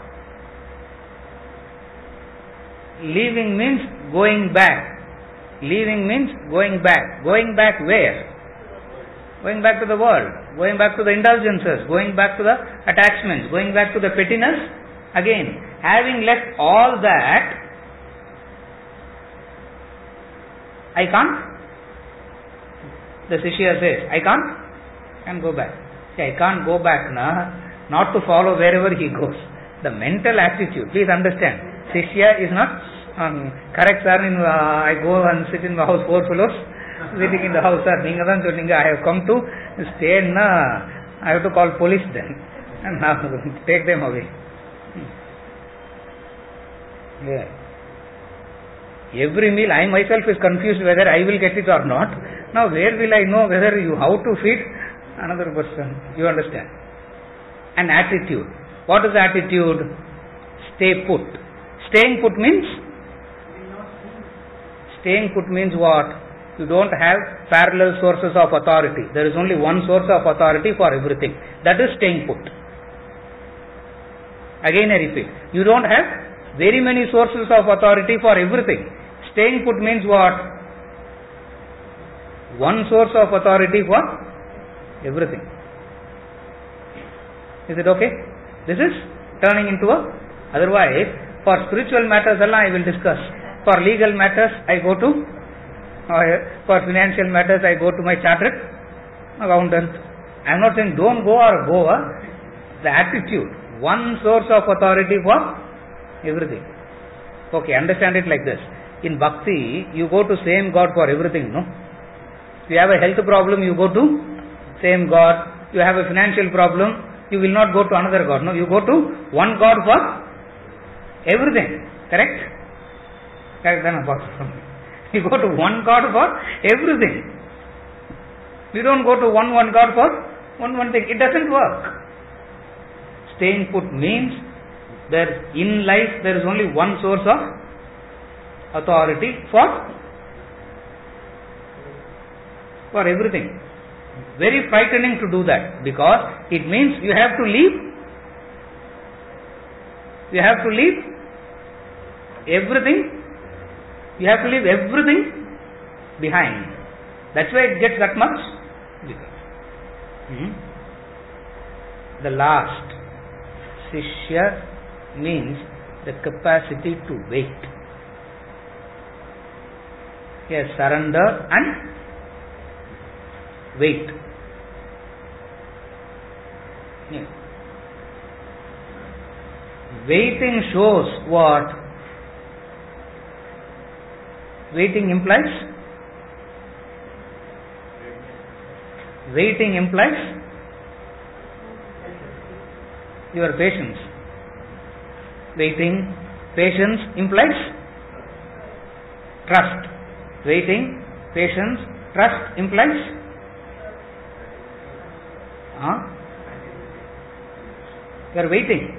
leaving means going back. Leaving means going back. Going back where? Going back to the world. Going back to the indulgences. Going back to the attachments. Going back to the pettiness. Again, having left all that, I can't. The Shishya says, I can't go back. See, I can't go back not to follow wherever he goes. The mental attitude, please understand. Shishya is not correct sir. I go and sit in the house, 4 fellows sitting in the house sir. I have come to stay I have to call police then and now take them away. Yeah. Every meal I myself is confused whether I will get it or not. Now where will I know whether how to feed another person? You understand? An attitude. What is the attitude? Stay put. Staying put means what? You don't have parallel sources of authority. There is only one source of authority for everything. That is staying put. Again I repeat. You don't have very many sources of authority for everything. Staying put means what? One source of authority for everything. Is it okay? This is turning into a... Otherwise, for spiritual matters I will discuss. For legal matters, I go to... for financial matters, I go to my chartered accountant. I am not saying don't go or go. The attitude. One source of authority for everything. Okay, understand it like this. In Bhakti, you go to same God for everything, no? If you have a health problem, you go to same God. You have a financial problem, you will not go to another God, no? You go to one God for everything. Correct? Correct, then you go to one God for everything. You don't go to one God for one thing. It doesn't work. Staying put means that in life there is only one source of authority for everything. Very frightening to do that, because it means you have to leave everything. You have to leave everything behind. That's why it gets that much bigger. The last, Shishya, means the capacity to wait. Yes, surrender and wait. Yes. Waiting shows what? Waiting implies? Waiting implies your patience. Waiting, patience implies trust. Waiting, patience, trust implies you are waiting.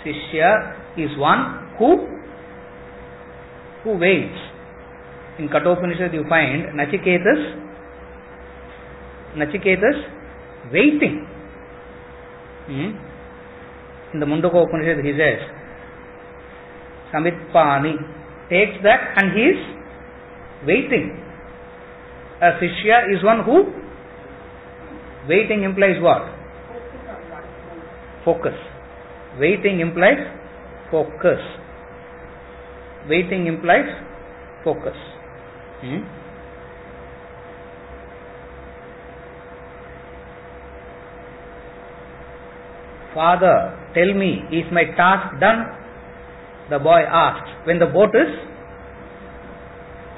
Shishya is one who waits. In Kathopanishad you find Nachiketas waiting. In the Mundaka Upanishad he says, Samitpani takes that and he is waiting. A Shishya is one who waiting implies what? Focus. Waiting implies focus. Waiting implies focus. Father, tell me, is my task done? The boy asks. When the boat is,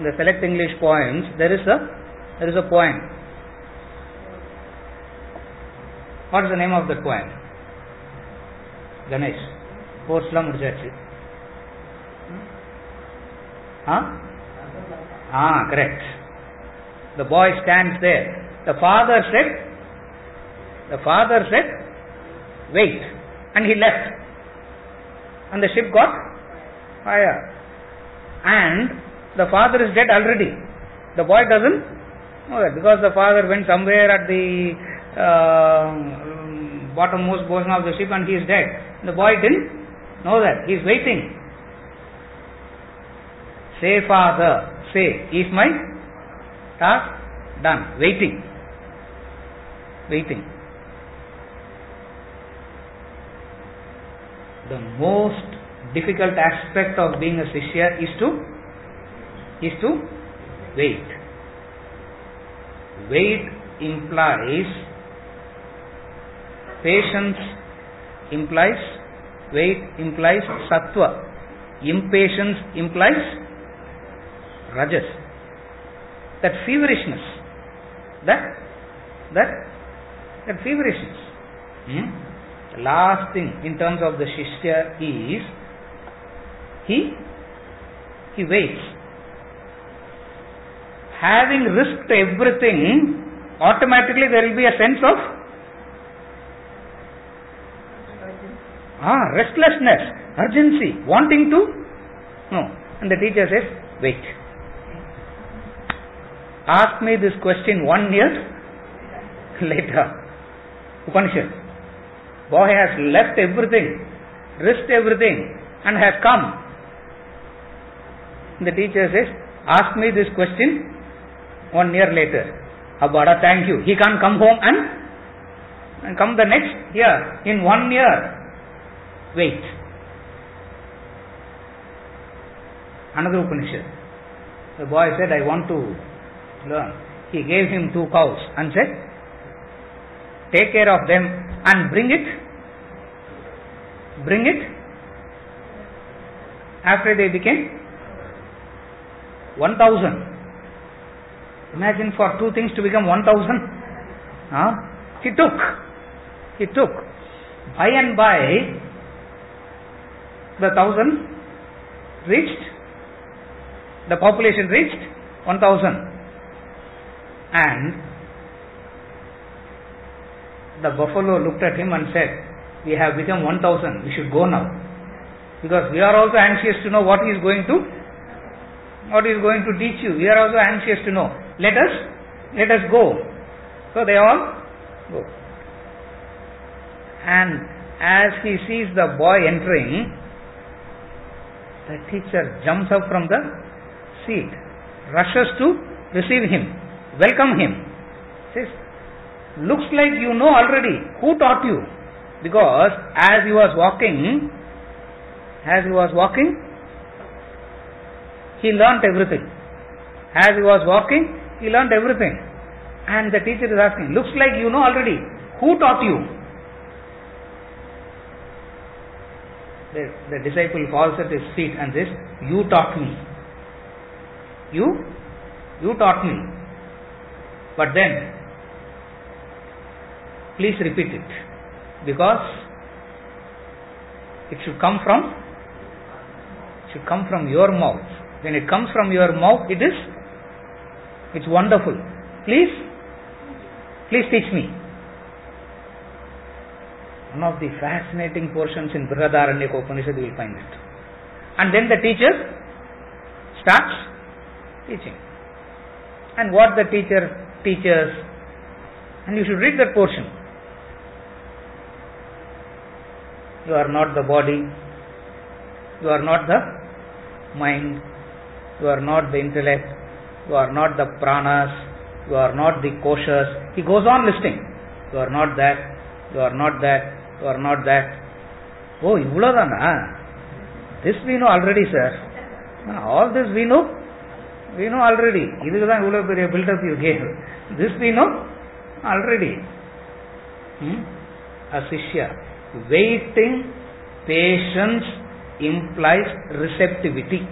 in the Select English poems, there is a poem. What is the name of that poem? Ganesh. Course la mudichachu. Correct. The boy stands there. The father said, wait. And he left. And the ship got fire. And the father is dead already. The boy doesn't know that, because the father went somewhere at the bottommost portion of the ship and he is dead. The boy didn't know that. He is waiting. Say, Father, say, is my task done? Waiting. The most difficult aspect of being a Shishya is to wait. Wait implies patience, implies Wait implies sattva. Impatience implies rajas. That feverishness. That feverishness. The last thing in terms of the Shishya is he waits. Having risked everything, automatically there will be a sense of restlessness, urgency, wanting to know. And the teacher says, wait. Ask me this question 1 year later. Upanishad. Boy has left everything, risked everything, and has come. The teacher says, ask me this question 1 year later. Abada, thank you. He can't come home and come the next year. In 1 year, wait. Another Upanishad. The boy said, I want to learn. He gave him 2 cows and said, take care of them and bring it after they became 1,000. Imagine for 2 things to become 1,000. He took. By and by, the 1,000 reached, the population reached 1,000. And the buffalo looked at him and said, we have become 1,000, we should go now. Because we are also anxious to know what he is going to teach you. We are also anxious to know. Let us go. So they all go. And as he sees the boy entering, the teacher jumps up from the seat, rushes to receive him, welcome him. Says, looks like you know already. Who taught you? Because as he was walking, he learnt everything. As he was walking, he learnt everything. And the teacher is asking, looks like you know already. Who taught you? The disciple falls at his feet and says, you taught me. You taught me. But then, please repeat it. Because it should come from your mouth. When it comes from your mouth, it's wonderful. Please teach me. One of the fascinating portions in Brihadaranyaka Upanishad, you will find it. And then the teacher starts teaching. And what the teacher teaches, and you should read that portion. You are not the body, you are not the mind, you are not the intellect, you are not the pranas, you are not the koshas. He goes on listing. You are not that, you are not that, you are not that. Oh, ivladana. This we know already, sir. All this we know already. Idhukku ivlo periya build up you gave. This we know already. A Shishya. Waiting, patience implies receptivity.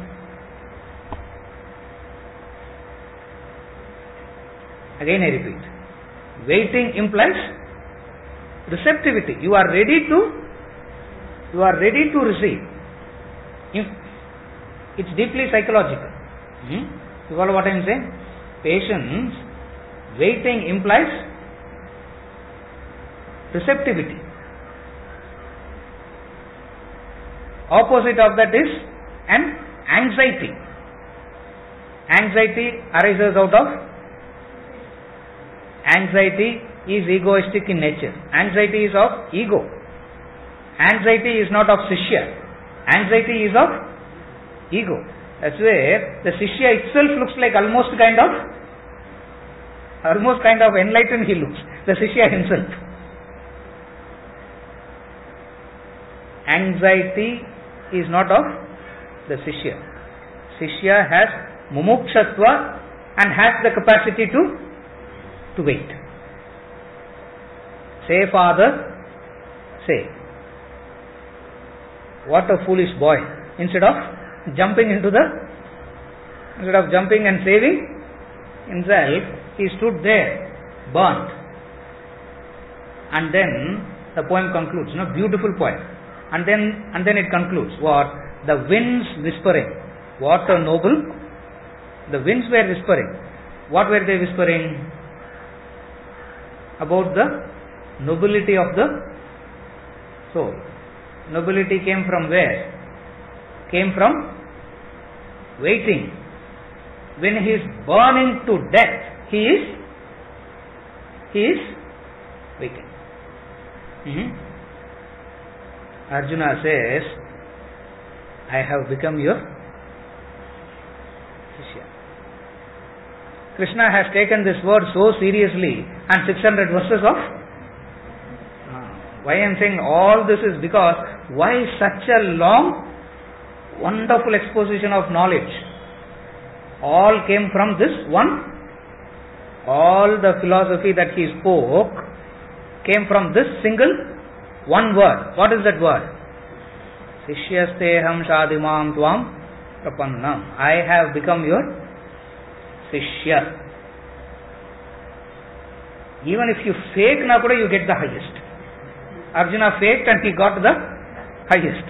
Again I repeat. Waiting implies receptivity. You are ready to receive. It's deeply psychological. You follow what I am saying? Patience, waiting implies receptivity. Opposite of that is an anxiety. Anxiety arises out of, anxiety is egoistic in nature. Anxiety is of ego. Anxiety is not of Shishya. Anxiety is of ego. That's where the Shishya itself looks like almost kind of enlightened he looks. The Shishya himself. Anxiety is not of the Shishya. Shishya has mumukshatva and has the capacity to wait. Say, Father, say. what a foolish boy. Instead of jumping and saving himself, he stood there, burnt. And then the poem concludes, beautiful poem. And then it concludes, what? The winds whispering. What a noble. The winds were whispering. What were they whispering? About the nobility of the soul. Nobility came from where? Came from waiting. When he is burning to death, he is waiting. Arjuna says, I have become your Shishya. Krishna has taken this word so seriously, and 600 verses of. Why I am saying all this is because, why such a long, wonderful exposition of knowledge? All came from this one. All the philosophy that he spoke came from this single one word. What is that word? Sishyasteham shadimam tvam prapannam. I have become your Sishya. Even if you fake nakuda, you get the highest. Arjuna faked and he got the highest.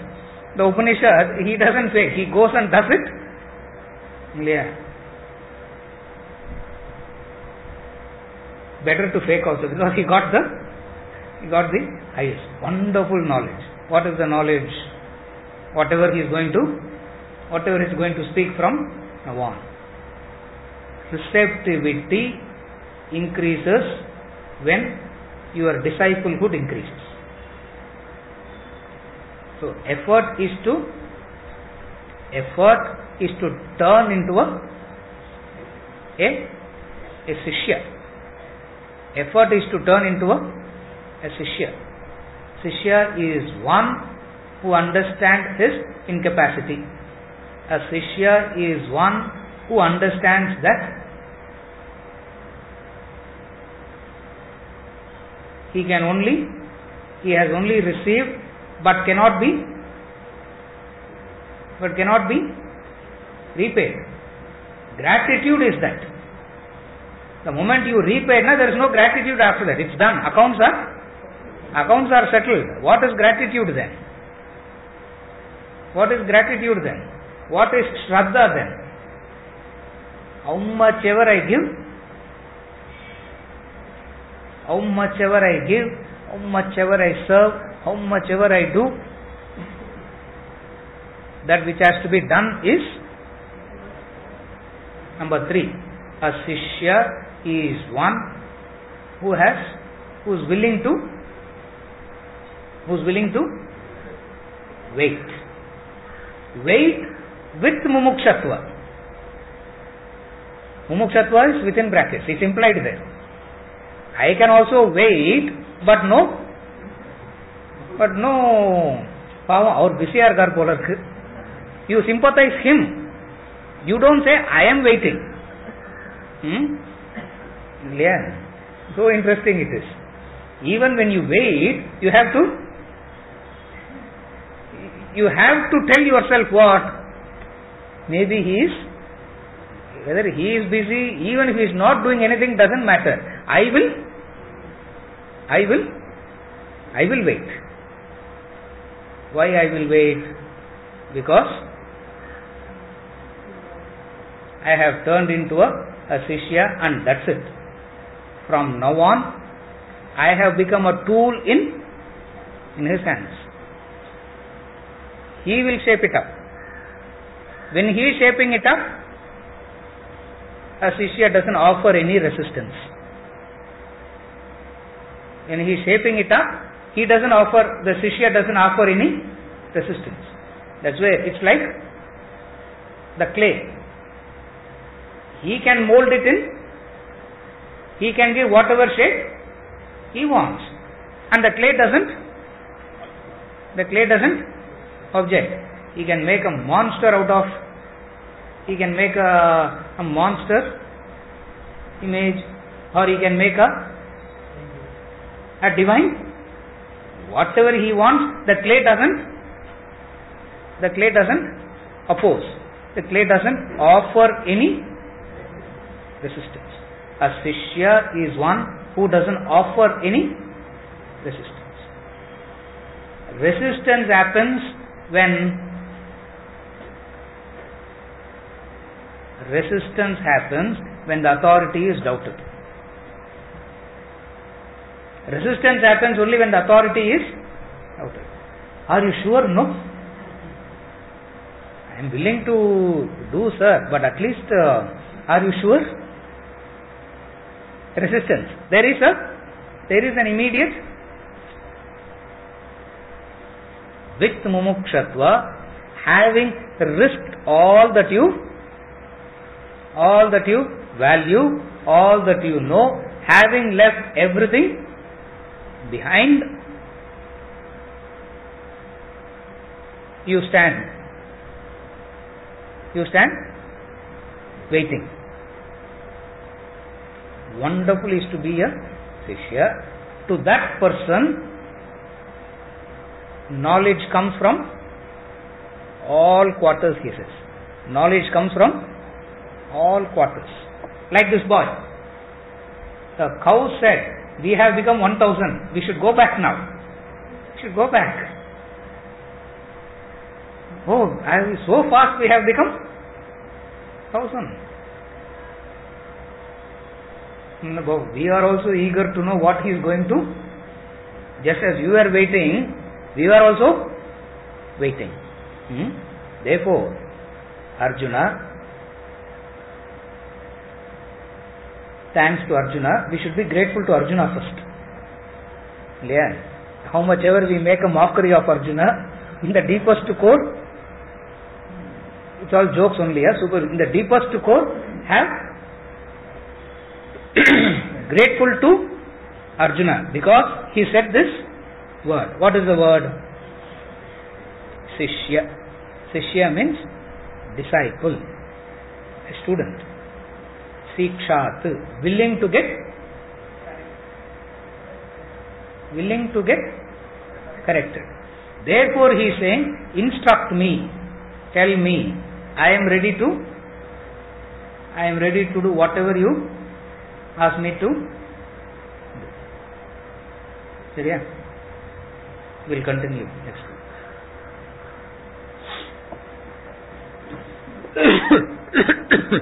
The Upanishad, he doesn't fake, he goes and does it. Yeah. Better to fake also, because he got the highest. Wonderful knowledge. What is the knowledge? Whatever he is going to speak from now on. Receptivity increases when your disciplehood increases. So effort is to turn into a Sishya. Effort is to turn into a Sishya. Sishya is one who understands his incapacity. A Sishya is one who understands that he has only received but cannot be repaid. Gratitude is that. The moment you repay, there is no gratitude after that. It's done. Accounts are settled. What is gratitude then? What is gratitude then? What is Shraddha then? How much ever I give, how much ever I give, how much ever I serve, how much ever I do, that which has to be done is number 3. A Sishya is one who is willing to wait with mumukshatva. Mumukshatva is within brackets, it's implied there. I can also wait, but no or BCR gar polarku. You sympathize him. You don't say I am waiting. Yeah. So interesting it is. Even when you wait, you have to tell yourself what? Maybe whether he is busy, even if he is not doing anything, doesn't matter. I will wait. Why I will wait? Because I have turned into a Sishya, and that's it. From now on, I have become a tool in his hands. He will shape it up. When he is shaping it up, a Sishya doesn't offer any resistance. When he is shaping it up, the Sishya doesn't offer any resistance. That's why it's like the clay. He can mold it in, he can give whatever shape he wants. And the clay doesn't object. He can make a monster out of, he can make a monster image, or he can make a divine. Whatever he wants, the clay the clay doesn't oppose. The clay doesn't offer any resistance. A Shishya is one who doesn't offer any resistance. Resistance happens when the authority is doubted. Resistance happens only when the authority is doubted. Are you sure? No. I am willing to do, sir, but at least are you sure? Resistance. There is an immediate. With mumukshatva, having risked all that you value, all that you know, having left everything behind, you stand waiting. Wonderful is to be a Shishya. To that person, knowledge comes from all quarters, he says. Knowledge comes from all quarters. Like this boy. The cow said, we have become 1000. We should go back now. We should go back. Oh, so fast we have become 1000. We are also eager to know what he is going to. Just as you are waiting, we are also waiting. Therefore, Arjuna, thanks to Arjuna, we should be grateful to Arjuna first. Yeah. How much ever we make a mockery of Arjuna, in the deepest core, it's all jokes only. In the deepest core, have grateful to Arjuna because he said this word. What is the word? Shishya. Shishya means disciple, a student. Sikshat, willing to get corrected. Therefore he is saying, instruct me, tell me, I am ready to do whatever you ask me to do. Seriya? We'll continue next week. Thank you.